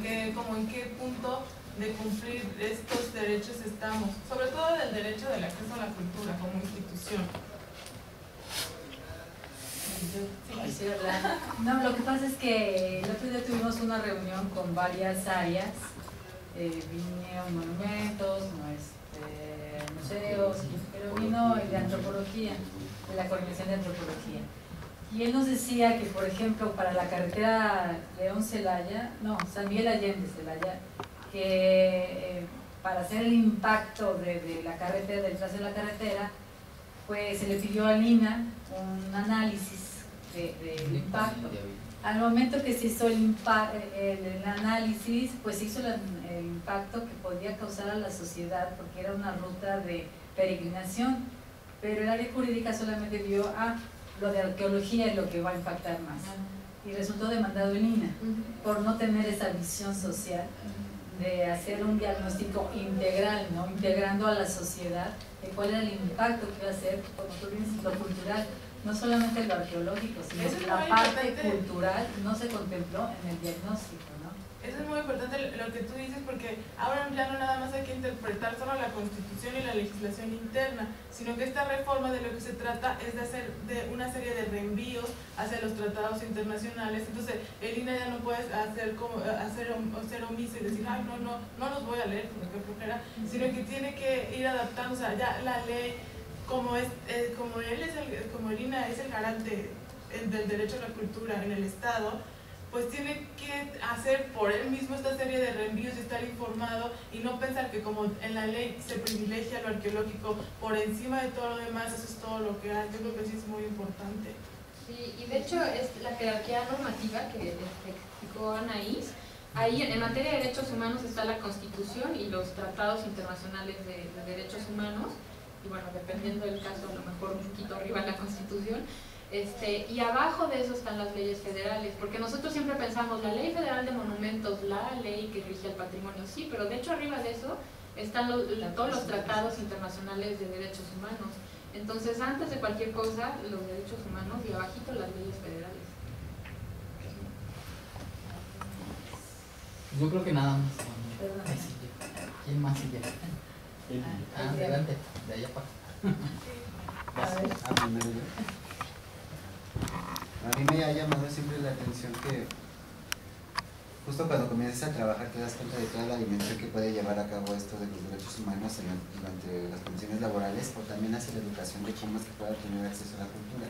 qué punto de cumplir estos derechos estamos, sobre todo del derecho del acceso a la cultura como institución. Yo sí quisiera hablar. No, lo que pasa es que el otro día tuvimos una reunión con varias áreas, vinieron monumentos, museos, pero vino el de antropología, de la coordinación de antropología. Y él nos decía que, por ejemplo, para la carretera León-Celaya, no, San Miguel Allende-Celaya, que para hacer el impacto de la carretera, del trazo de la carretera, pues se le pidió al INAH un análisis del impacto. Al momento que se hizo el análisis, pues se hizo el impacto que podía causar a la sociedad, porque era una ruta de peregrinación, pero el área jurídica solamente vio lo de arqueología es lo que va a impactar más. Y resultó demandado el INAH por no tener esa visión social de hacer un diagnóstico integral, ¿no? Integrando a la sociedad de cuál era el impacto que iba a hacer, como tú dices, lo cultural, no solamente lo arqueológico, sino que la parte cultural no se contempló en el diagnóstico, ¿no? Eso es muy importante lo que tú dices, porque ahora ya no nada más hay que interpretar solo la Constitución y la legislación interna, sino que esta reforma de lo que se trata es de hacer una serie de reenvíos hacia los tratados internacionales. Entonces el INAH ya no puede ser omiso y decir, ay, no los voy a leer, porque flojera, sino que tiene que ir adaptando, o sea, ya la ley, como el INAH es el garante del derecho a la cultura en el Estado, pues tiene que hacer por él mismo esta serie de reenvíos y estar informado y no pensar que como en la ley se privilegia lo arqueológico por encima de todo lo demás, eso es todo lo que hay. Yo creo que sí es muy importante. Sí, y de hecho es la jerarquía normativa que explicó Anaís. Ahí en materia de derechos humanos está la Constitución y los tratados internacionales de derechos humanos, y bueno, dependiendo del caso, a lo mejor un poquito arriba la Constitución. Y abajo de eso están las leyes federales, porque nosotros siempre pensamos la ley federal de monumentos, la ley que rige el patrimonio, sí, pero de hecho arriba de eso están todos los tratados internacionales de derechos humanos. Entonces antes de cualquier cosa, los derechos humanos y abajito las leyes federales. Yo creo que nada más. ¿Quién más sigue? Adelante, de allá para acá. A mí me ha llamado siempre la atención que justo cuando comienzas a trabajar te das cuenta de toda la dimensión que puede llevar a cabo esto de los derechos humanos durante las condiciones laborales, o también hacia la educación de cómo es que pueda tener acceso a la cultura.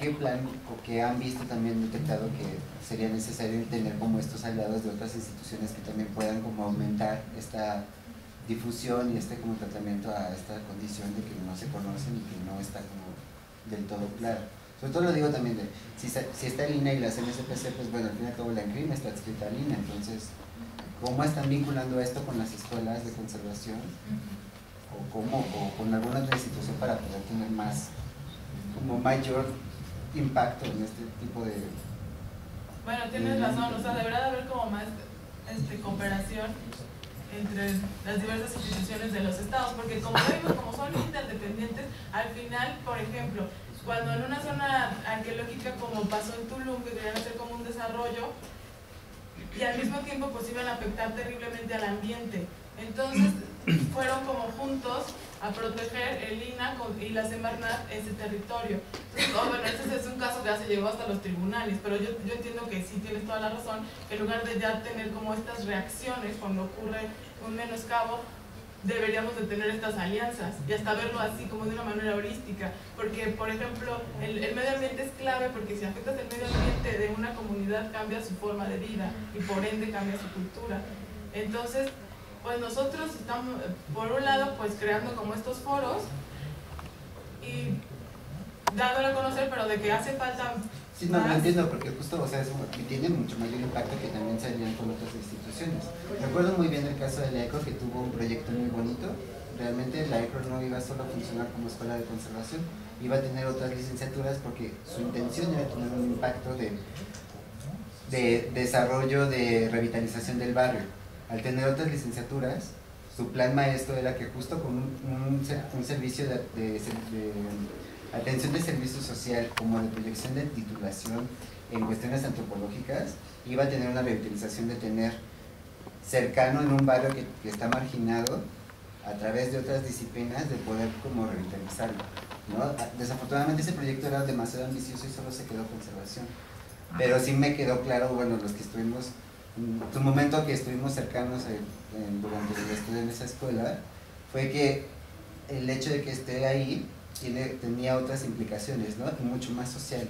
¿Qué plan o qué han visto también detectado que sería necesario tener como estos aliados de otras instituciones que también puedan como aumentar esta difusión y como tratamiento a esta condición de que no se conocen y que no está como del todo claro? Sobre todo lo digo también de, si está el INAH y la CNSPC, pues bueno, al fin y al cabo la ENCRIM está adscrita al INAH, entonces, ¿cómo están vinculando esto con las escuelas de conservación? O con alguna otra institución para poder tener como mayor impacto en este tipo de... Bueno, tienes razón, o sea, deberá de haber como más cooperación entre las diversas instituciones de los estados, porque como vemos, como son interdependientes, al final, por ejemplo, cuando en una zona arqueológica como pasó en Tulum, que querían hacer como un desarrollo y al mismo tiempo pues iban a afectar terriblemente al ambiente, entonces fueron como juntos a proteger el INAH y la Semarnat ese territorio. Entonces, bueno, este es un caso que ya se llegó hasta los tribunales, pero yo entiendo que sí tienes toda la razón, que en lugar de ya tener como estas reacciones cuando ocurre un menoscabo, deberíamos de tener estas alianzas y hasta verlo así como de una manera holística, porque por ejemplo el medio ambiente es clave, porque si afectas el medio ambiente de una comunidad cambia su forma de vida y por ende cambia su cultura. Entonces pues nosotros estamos por un lado pues creando como estos foros y dándolo a conocer, pero de que hace falta Sí, no, lo entiendo, porque justo, o sea, tiene mucho mayor impacto que también se harían con otras instituciones. Recuerdo muy bien el caso de la ECO, que tuvo un proyecto muy bonito. Realmente la ECO no iba solo a funcionar como escuela de conservación, iba a tener otras licenciaturas porque su intención era tener un impacto de desarrollo, de revitalización del barrio. Al tener otras licenciaturas, su plan maestro era que justo con un servicio de atención de servicio social como de proyección de titulación en cuestiones antropológicas, iba a tener una revitalización de tener cercano en un barrio que está marginado, a través de otras disciplinas, de poder como revitalizarlo, ¿no? Desafortunadamente ese proyecto era demasiado ambicioso y solo se quedó conservación, pero sí me quedó claro, bueno, los que estuvimos, en su momento que estuvimos cercanos durante el estudio en esa escuela, fue que el hecho de que esté ahí tenía otras implicaciones, ¿no? Y mucho más sociales.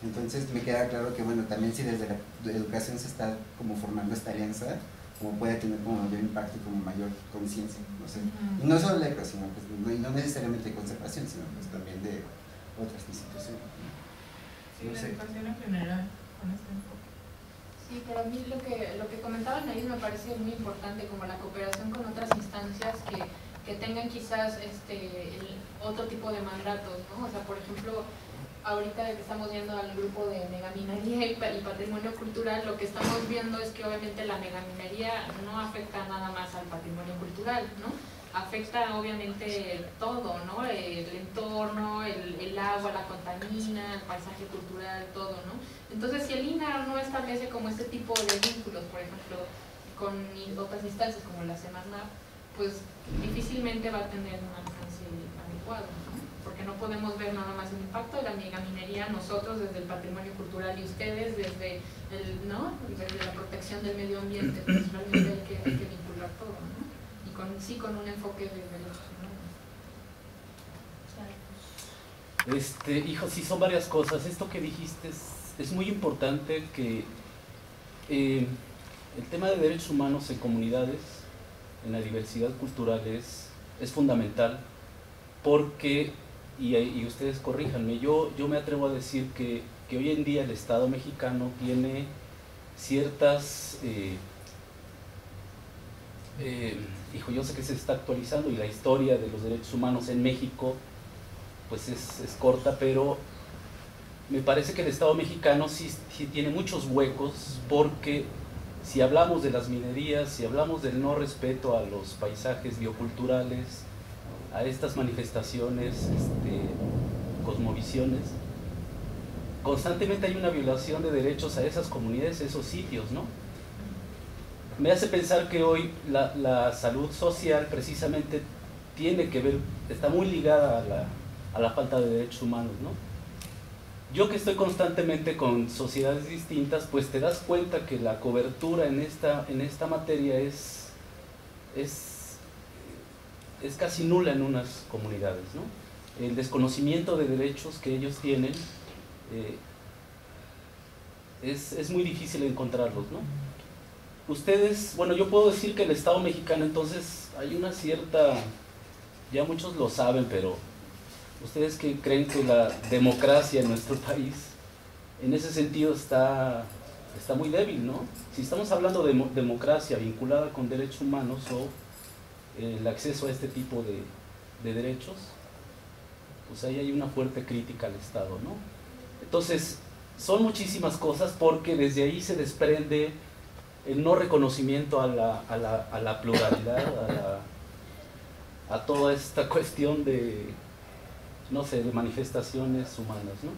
Entonces me queda claro que, bueno, también si desde la educación se está como formando esta alianza, como puede tener como mayor impacto y como mayor conciencia, no sé. Y no solo la ECO, sino pues, no necesariamente de conservación, sino pues también de otras instituciones, ¿no? Sí, la educación en general, con este enfoque. Sí, pero a mí lo que comentaba Anaís me parece muy importante, como la cooperación con otras instancias que tengan quizás otro tipo de mandatos, ¿no? O sea, por ejemplo, ahorita que estamos viendo al grupo de megaminería y patrimonio cultural, lo que estamos viendo es que obviamente la megaminería no afecta nada más al patrimonio cultural, ¿no? Afecta obviamente todo, ¿no? El entorno, el agua, la contamina, el paisaje cultural, todo, ¿no? Entonces, si el INAH no establece como este tipo de vínculos, por ejemplo, con otras instancias como la Semarnat, pues difícilmente va a tener un alcance adecuado, ¿no? Porque no podemos ver nada más el impacto de la megaminería nosotros desde el patrimonio cultural y ustedes desde desde la protección del medio ambiente. Pues realmente hay que vincular todo, ¿no? Y con un enfoque de derechos humanos. Hijo, sí, son varias cosas. Esto que dijiste es muy importante, que el tema de derechos humanos en comunidades, en la diversidad cultural es fundamental, porque, y ustedes corríjanme, yo me atrevo a decir que hoy en día el Estado mexicano tiene ciertas, yo sé que se está actualizando y la historia de los derechos humanos en México pues es corta, pero me parece que el Estado mexicano sí tiene muchos huecos, porque si hablamos de las minerías, si hablamos del no respeto a los paisajes bioculturales, a estas manifestaciones, cosmovisiones, constantemente hay una violación de derechos a esas comunidades, a esos sitios, ¿no? Me hace pensar que hoy la salud social precisamente tiene que ver, está muy ligada a la falta de derechos humanos, ¿no? Yo que estoy constantemente con sociedades distintas, pues te das cuenta que la cobertura en esta materia es casi nula en unas comunidades, ¿no? El desconocimiento de derechos que ellos tienen es muy difícil encontrarlos, ¿no? Ustedes, bueno, yo puedo decir que el Estado mexicano, entonces, hay una cierta, ya muchos lo saben, pero ¿ustedes qué creen que la democracia en nuestro país, en ese sentido, está muy débil, ¿no? Si estamos hablando de democracia vinculada con derechos humanos o el acceso a este tipo de derechos, pues ahí hay una fuerte crítica al Estado, ¿no? Entonces, son muchísimas cosas, porque desde ahí se desprende el no reconocimiento a la pluralidad, a toda esta cuestión de, no sé, de manifestaciones humanas, ¿no?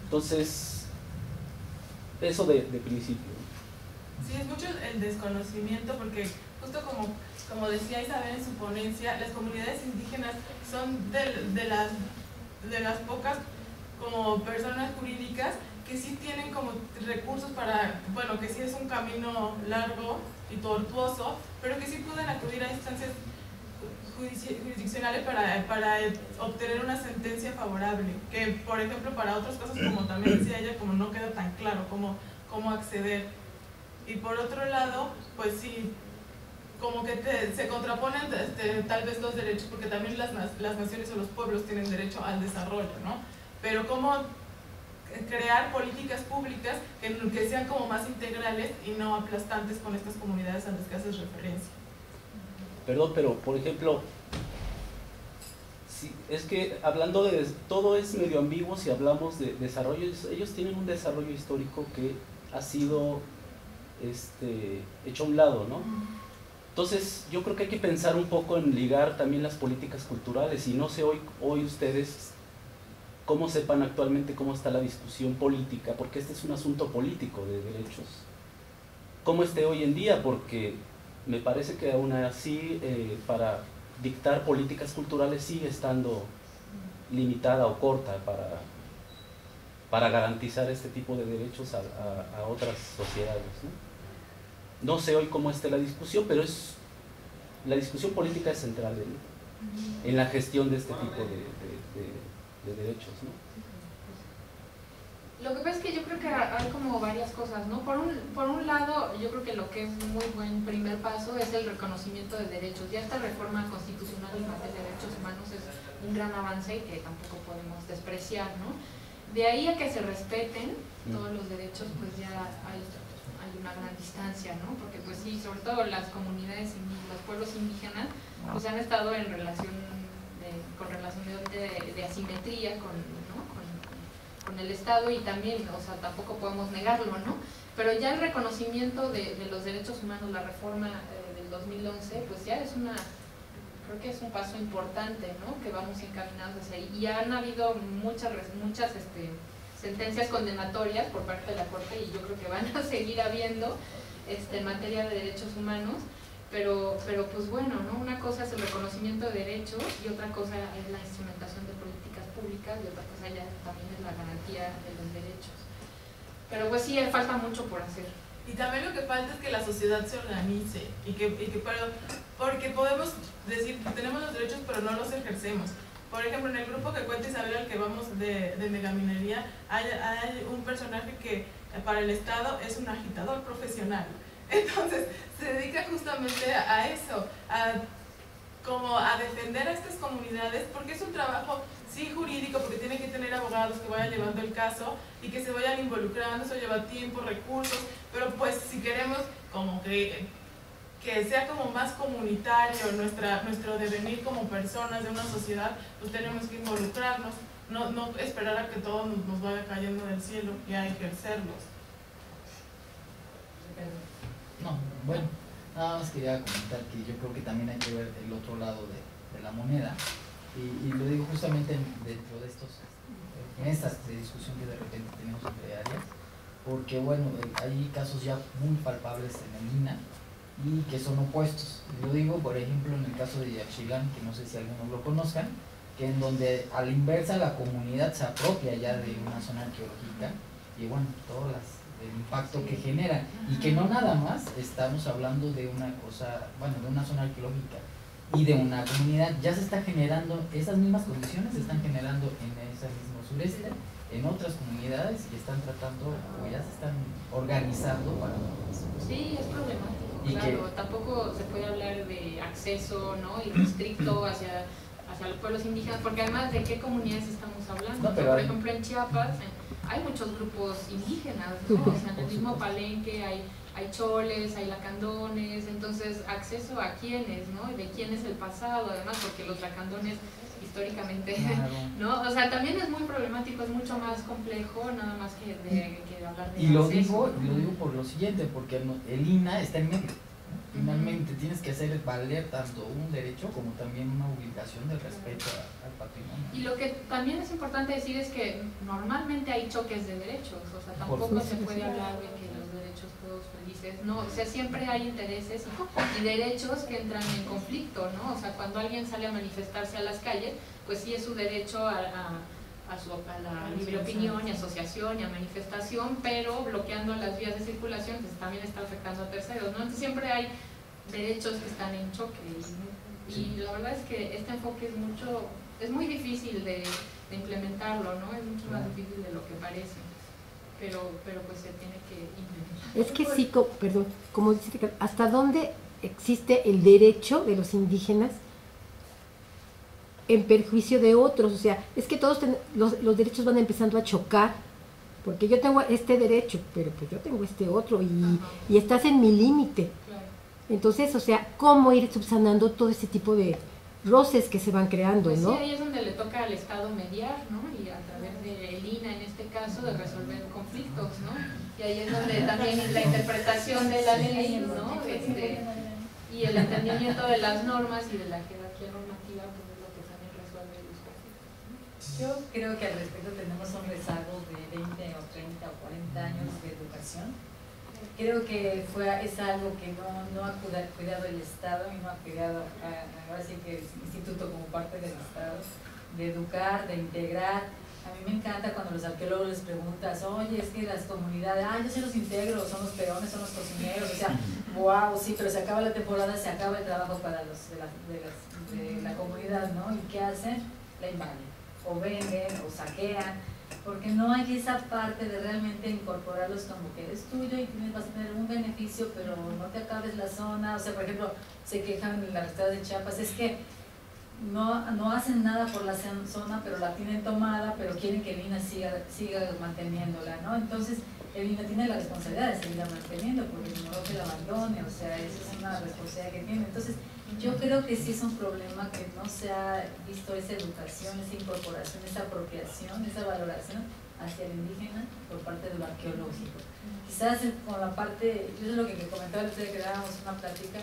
Entonces, eso de principio. Sí, es mucho el desconocimiento, porque justo como decía Isabel en su ponencia, las comunidades indígenas son de las pocas como personas jurídicas que sí tienen como recursos para, bueno, que sí es un camino largo y tortuoso, pero que sí pueden acudir a instancias jurisdiccionales para obtener una sentencia favorable, que por ejemplo para otras cosas, como también decía ella, como no queda tan claro cómo acceder. Y por otro lado, pues sí, como que se contraponen tal vez los derechos, porque también las naciones o los pueblos tienen derecho al desarrollo, ¿no? Pero como crear políticas públicas que sean como más integrales y no aplastantes con estas comunidades a las que haces referencia. Perdón, pero por ejemplo, sí, es que hablando de todo es medio ambiguo si hablamos de desarrollo. Ellos tienen un desarrollo histórico que ha sido hecho a un lado, ¿no? Entonces yo creo que hay que pensar un poco en ligar también las políticas culturales, y no sé hoy ustedes cómo sepan actualmente cómo está la discusión política, porque este es un asunto político de derechos, cómo esté hoy en día, porque me parece que aún así para dictar políticas culturales sigue estando limitada o corta para garantizar este tipo de derechos a otras sociedades, ¿no? No sé hoy cómo esté la discusión, pero la discusión política es central en la gestión de este tipo de derechos, ¿no? Lo que pasa es que yo creo que hay como varias cosas, ¿no? Por un lado, yo creo que lo que es un muy buen primer paso es el reconocimiento de derechos. Ya esta reforma constitucional en materia de derechos humanos es un gran avance y que tampoco podemos despreciar, ¿no? De ahí a que se respeten todos los derechos, pues ya hay una gran distancia, ¿no? Porque pues sí, sobre todo las comunidades, los pueblos indígenas, pues han estado en relación de asimetría con el Estado, y también, o sea, tampoco podemos negarlo, ¿no? Pero ya el reconocimiento de los derechos humanos, la reforma del 2011, pues ya es creo que es un paso importante, ¿no? Que vamos encaminados hacia ahí. Y han habido muchas sentencias condenatorias por parte de la Corte, y yo creo que van a seguir habiendo en materia de derechos humanos, pero pues bueno, ¿no? Una cosa es el reconocimiento de derechos y otra cosa es la instrumentación de políticas públicas, y otra cosa ya también es la garantía de los derechos. Pero pues sí, falta mucho por hacer. Y también lo que falta es que la sociedad se organice porque podemos decir que tenemos los derechos pero no los ejercemos. Por ejemplo, en el grupo que cuenta Isabel, al que vamos de megaminería, hay un personaje que para el Estado es un agitador profesional. Entonces, se dedica justamente a eso, como a defender a estas comunidades, porque es un trabajo, sí, jurídico, porque tiene que tener abogados que vayan llevando el caso y que se vayan involucrando. Eso lleva tiempo, recursos, pero pues si queremos como que sea como más comunitario nuestro devenir como personas de una sociedad, pues tenemos que involucrarnos, no esperar a que todo nos vaya cayendo del cielo y a ejercerlos. No, bueno, nada más quería comentar que yo creo que también hay que ver el otro lado de la moneda, y lo digo justamente dentro de en estas de discusión que de repente tenemos entre áreas, porque bueno, hay casos ya muy palpables en el INAH y que son opuestos. Lo digo, por ejemplo, en el caso de Yaxchilán, que no sé si algunos lo conozcan, que en donde a la inversa la comunidad se apropia ya de una zona arqueológica, y bueno, todo el impacto que genera, y que no nada más estamos hablando de una cosa, bueno, de una zona arqueológica y de una comunidad, ya se está generando, esas mismas condiciones se están generando en ese mismo sureste, en otras comunidades, y están tratando, o ya se están organizando para eso. Sí, es problemático, claro, tampoco se puede hablar de acceso, ¿no? Irrestricto hacia los pueblos indígenas, porque además, ¿de qué comunidades estamos hablando? No, pero por ejemplo, en Chiapas hay muchos grupos indígenas, ¿no? O sea, en el mismo Palenque hay choles, hay lacandones, entonces, ¿acceso a quiénes, no? ¿De quién es el pasado? Además, porque los lacandones históricamente, claro, ¿no? O sea, también es muy problemático, es mucho más complejo, nada más que hablar de y lo acceso. digo por lo siguiente, porque el INAH está en medio. Finalmente tienes que hacer valer tanto un derecho como también una obligación de respeto al patrimonio. Y lo que también es importante decir es que normalmente hay choques de derechos, o sea, tampoco se puede hablar de que los derechos todos felices, no, o sea, siempre hay intereses y derechos que entran en conflicto, ¿no? O sea, cuando alguien sale a manifestarse a las calles, pues sí es su derecho a la libre opinión y asociación y a manifestación, pero bloqueando las vías de circulación, pues también está afectando a terceros, ¿no? Entonces siempre hay derechos que están en choque, y la verdad es que este enfoque es muy difícil de implementarlo, ¿no? Es mucho más difícil de lo que parece, pero pues se tiene que implementar. Es que sí, perdón, como dice, ¿hasta dónde existe el derecho de los indígenas en perjuicio de otros? O sea, es que todos los derechos van empezando a chocar porque yo tengo este derecho, pero pues yo tengo este otro y estás en mi límite. Claro. Entonces, o sea, ¿cómo ir subsanando todo ese tipo de roces que se van creando, Pues ¿no? sí, ahí es donde le toca al Estado mediar, ¿no? Y a través del INA, en este caso, de resolver conflictos, ¿no? Y ahí es donde también la interpretación de la ley, ¿no? Y el entendimiento de las normas y de la jerarquía normativa, pues es lo que también resuelve los conflictos. Yo creo que al respecto tenemos un rezago de 20 o 30 o 40 años de educación. Creo que es algo que no ha cuidado el Estado y no ha cuidado, ahora sí que el Instituto como parte del Estado, de educar, de integrar. A mí me encanta cuando los arqueólogos les preguntas, oye, es que las comunidades, yo sí los integro, son los peones, son los cocineros, o sea, wow, sí, pero se acaba la temporada, se acaba el trabajo para los de la comunidad, ¿no? ¿Y qué hacen? La invaden, o venden, o saquean, porque no hay esa parte de realmente incorporarlos como que eres tuyo y vas a tener un beneficio, pero no te acabes la zona. O sea, por ejemplo, se quejan en la estado de Chiapas, es que no hacen nada por la zona, pero la tienen tomada, pero quieren que el INA siga manteniéndola, ¿no? Entonces, el INA tiene la responsabilidad de seguirla manteniendo, porque no que la abandone, o sea, eso es una responsabilidad que tiene. Entonces, yo creo que sí es un problema que no se ha visto esa educación, esa incorporación, esa apropiación, esa valoración hacia el indígena por parte de lo arqueológico. Quizás con la parte, yo es lo que comentaba el otro día que dábamos una plática,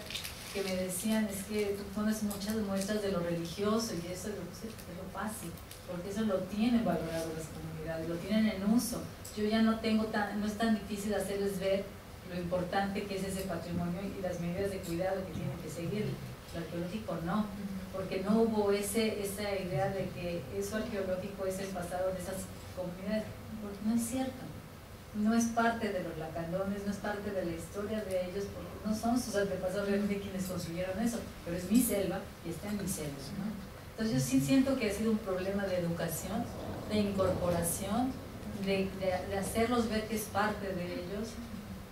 que me decían, es que tú pones muchas muestras de lo religioso y eso es lo fácil, porque eso lo tienen valorado las comunidades, lo tienen en uso. Yo ya no es tan difícil hacerles ver lo importante que es ese patrimonio y las medidas de cuidado que tienen que seguir. Lo arqueológico no, porque no hubo esa idea de que eso arqueológico es el pasado de esas comunidades, porque no es cierto. No es parte de los lacandones, no es parte de la historia de ellos, porque no son sus antepasados realmente quienes construyeron eso, pero es mi selva y está en mi selva, ¿no? Entonces yo sí siento que ha sido un problema de educación, de incorporación, de hacerlos ver que es parte de ellos,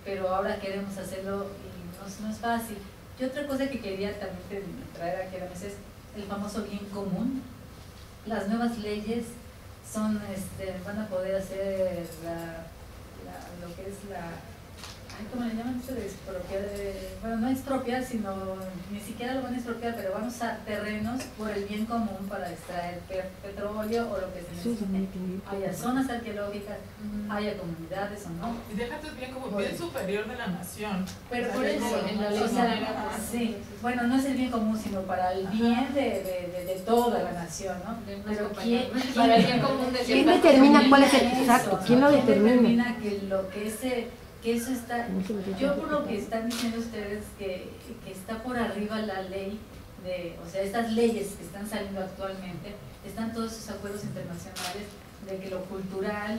pero ahora queremos hacerlo y no es fácil. Y otra cosa que quería también traer aquí a la mesa es el famoso bien común. Las nuevas leyes van a poder hacer lo que es ¿cómo le llaman esto de expropiar? Bueno, no expropiar, sino ni siquiera lo van a expropiar, pero van a usar terrenos por el bien común para extraer petróleo o lo que se necesite. Haya zonas arqueológicas, haya comunidades o no. Y déjate bien como bien superior de la nación. Pero por eso, en la ley sí, bueno, no es el bien común, sino para el bien de toda la nación, ¿no? Pero para el bien común de ¿quién determina cuál es el exacto? ¿Quién lo determina? Que eso está, yo por lo que están diciendo ustedes que está por arriba la ley o sea, estas leyes que están saliendo actualmente, están todos esos acuerdos internacionales de que lo cultural,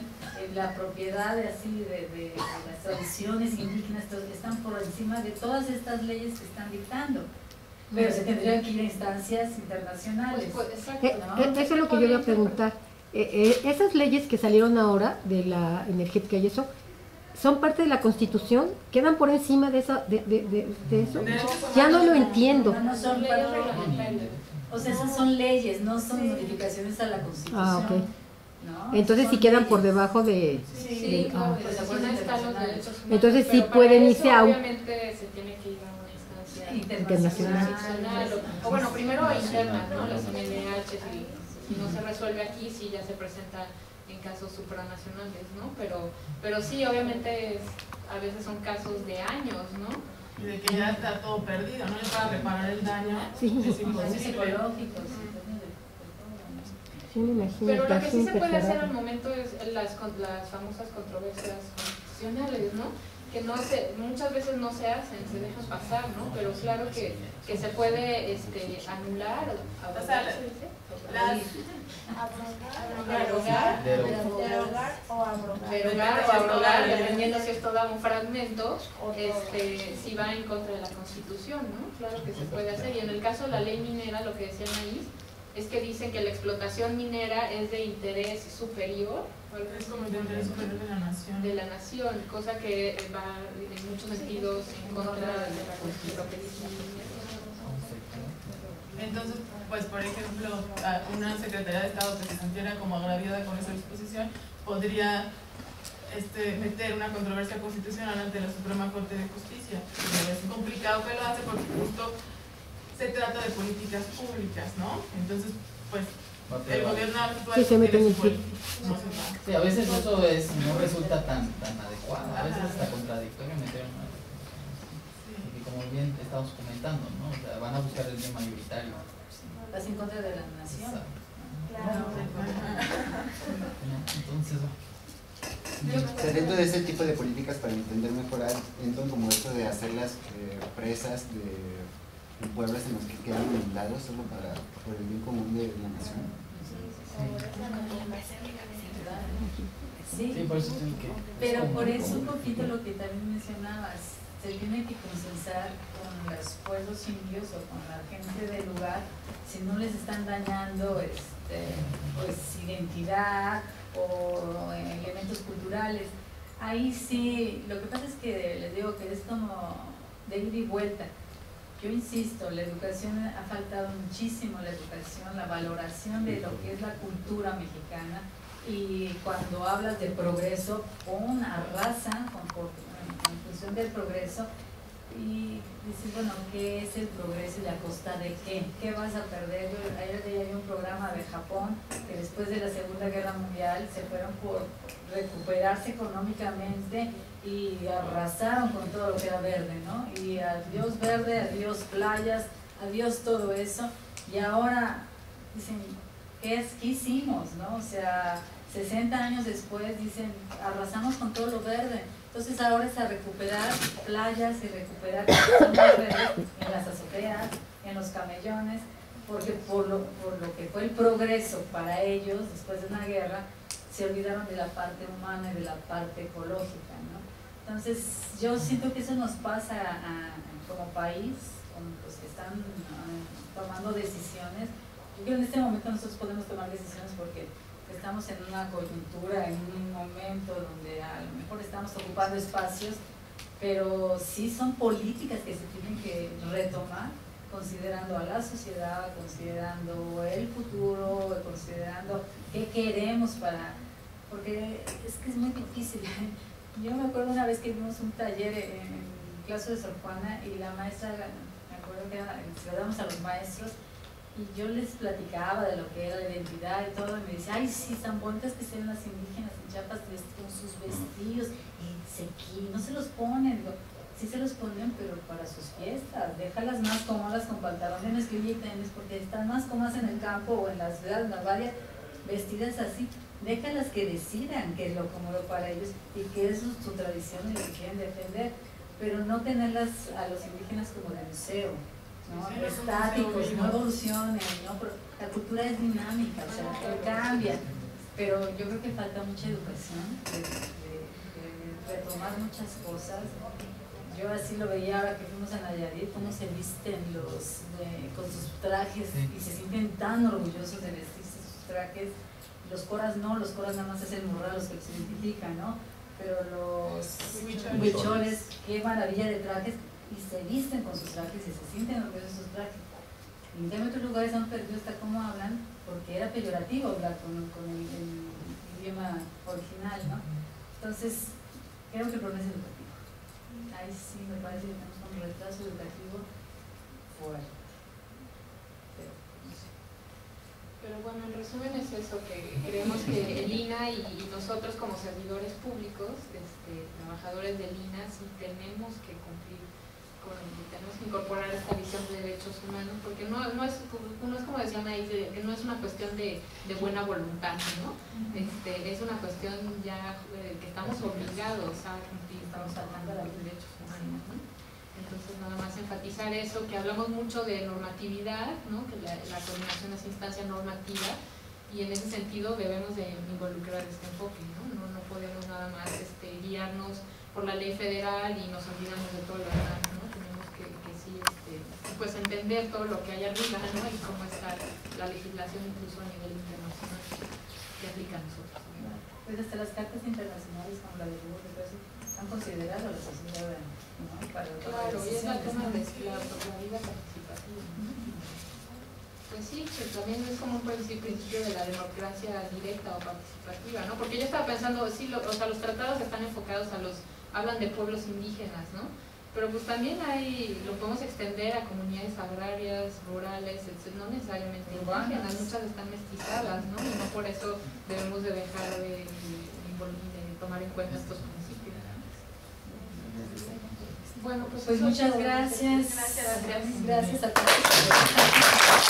la propiedad de las tradiciones indígenas, están por encima de todas estas leyes que están dictando. Pero se tendrían que ir a instancias internacionales. Exacto, ¿no? Eso es lo que yo iba a preguntar. Esas leyes que salieron ahora de la energética y eso, ¿son parte de la Constitución? ¿Quedan por encima de eso? Ya no lo entiendo. No son leyes reglamentarias. O sea, esas son leyes, no son modificaciones a la Constitución. Ah, ok. ¿No? Entonces sí quedan por debajo de... Sí, claro, pues así no están los derechos humanos. Entonces sí pero pueden para irse eso, a un... obviamente se tiene que ir a una instancia internacional. o bueno, primero interna, ¿no? Las MNH, si no se resuelve aquí, sí ya se presenta en casos supranacionales, ¿no? Pero sí, obviamente a veces son casos de años, ¿no? Y de que ya está todo perdido, ¿no? Para reparar el daño Sí. es imposible. Psicológicos. Sí, me imagino. Pero lo que sí se puede hacer imperforable. al momento es las famosas controversias constitucionales, ¿no? Que muchas veces no se hacen, se dejan pasar, ¿no? Pero claro que se puede anular o abrogar, ¿se dice? Derogar o abrogar, dependiendo si esto da un fragmento, si va en contra de la Constitución, ¿no? Claro que se puede hacer. Y en el caso de la ley minera, lo que decían ahí, es que dicen que la explotación minera es de interés superior. Es como el de interés superior de la nación. Cosa que va en muchos sentidos en contra de la Constitución. Entonces, pues por ejemplo, una Secretaría de Estado que se sintiera como agraviada con esa disposición podría meter una controversia constitucional ante la Suprema Corte de Justicia. Es complicado que lo hace porque justo se trata de políticas públicas, ¿no? Entonces, pues, el gobierno actual se mete en el sí, a veces eso no resulta tan adecuado, a veces está contradictorio meter una porque como bien estamos comentando, ¿no? O sea, van a buscar el bien mayoritario. Vas en contra de la nación. Claro. Entonces, O sea, dentro de ese tipo de políticas, para entender mejor, entran como esto de hacerlas presas de pueblos en los que quedan aislados solo por el bien común de la nación. Sí, sí, por eso tengo que... pero por eso un poquito lo que también mencionabas, se tiene que consensar con los pueblos indios o con la gente del lugar, si no les están dañando pues identidad o elementos culturales. Ahí sí, lo que pasa es que les digo que es como de ida y vuelta. Yo insisto, la educación ha faltado muchísimo, la educación, la valoración de lo que es la cultura mexicana, y cuando hablas de progreso, arrasan en función del progreso y dices, bueno, ¿qué es el progreso y a costa de qué? ¿Qué vas a perder? Ayer había un programa de Japón que después de la Segunda Guerra Mundial se fueron por recuperarse económicamente y arrasaron con todo lo que era verde, ¿no? Y adiós verde, adiós playas, adiós todo eso, y ahora dicen, ¿qué hicimos, no? O sea, 60 años después dicen, arrasamos con todo lo verde. Entonces ahora es a recuperar playas y recuperar zonas verdes en las azoteas, en los camellones, porque por lo que fue el progreso para ellos después de una guerra, se olvidaron de la parte humana y de la parte ecológica, ¿no? Entonces yo siento que eso nos pasa como país, con los que están tomando decisiones. Yo creo que en este momento nosotros podemos tomar decisiones porque estamos en una coyuntura, en un momento donde a lo mejor estamos ocupando espacios, pero sí son políticas que se tienen que retomar, considerando a la sociedad, considerando el futuro, considerando qué queremos porque es que es muy difícil. Yo me acuerdo una vez que vimos un taller en clase de Sor Juana y la maestra, me acuerdo que se lo damos a los maestros, y yo les platicaba de lo que era la identidad y todo, y me decía, ay, sí, tan bonitas que sean las indígenas en Chiapas con sus vestidos, y no se los ponen, digo, sí se los ponen, pero para sus fiestas, déjalas más cómodas con pantalones, mezclilla y tenis, porque están más cómodas en el campo o en las ciudades, en las vallas, vestidas así, déjalas que decidan qué es lo cómodo para ellos y que es su tradición y lo que quieren defender, pero no tenerlas a los indígenas como de museo, ¿no? Sí, estáticos, no evolucionen, ¿no? Pero la cultura es dinámica, o sea, cambia, pero yo creo que falta mucha educación, de retomar muchas cosas. Yo así lo veía ahora que fuimos a Nayarit, cómo se visten con sus trajes, sí, y se sienten tan orgullosos de vestirse sus trajes. Los coras no, los coras nada más es el morral, los que se identifican, ¿no? Pero los huicholes, qué maravilla de trajes, y se visten con sus trajes y se sienten orgullosos de sus trajes. Y en otros lugares han perdido hasta cómo hablan, porque era peyorativo hablar con el idioma original, ¿no? Entonces, creo que el problema es educativo. Ahí sí me parece que tenemos un retraso educativo fuerte. Pero bueno, en resumen es eso, que creemos que el INAH y nosotros como servidores públicos, trabajadores del INAH, sí tenemos que cumplir tenemos que incorporar esta visión de derechos humanos, porque no es como decían ahí, que no es una cuestión de buena voluntad, ¿no? Es una cuestión ya que estamos obligados a cumplir, estamos hablando de los derechos humanos, ¿no? Entonces nada más enfatizar eso, que hablamos mucho de normatividad, ¿no? Que la coordinación es instancia normativa, y en ese sentido debemos de involucrar este enfoque, ¿no? No podemos nada más guiarnos por la ley federal y nos olvidamos de todo lo demás, ¿no? Tenemos que sí, pues entender todo lo que hay arriba, ¿no? Y cómo está la legislación incluso a nivel internacional que aplica a nosotros, ¿no? Pues hasta las cartas internacionales como la de Burgos han considerado a la sociedad, ¿no? Para claro, y es la tema de la vida participativa, ¿no? Pues sí, que también es como un principio de la democracia directa o participativa, ¿no? Porque yo estaba pensando, sí, o sea, los tratados están enfocados hablan de pueblos indígenas, ¿no? Pero pues también lo podemos extender a comunidades agrarias, rurales, no necesariamente indígenas, muchas están mestizadas, ¿no? Y no por eso debemos de dejar de tomar en cuenta estos principios. Bueno, pues muchas gracias. Gracias a todos.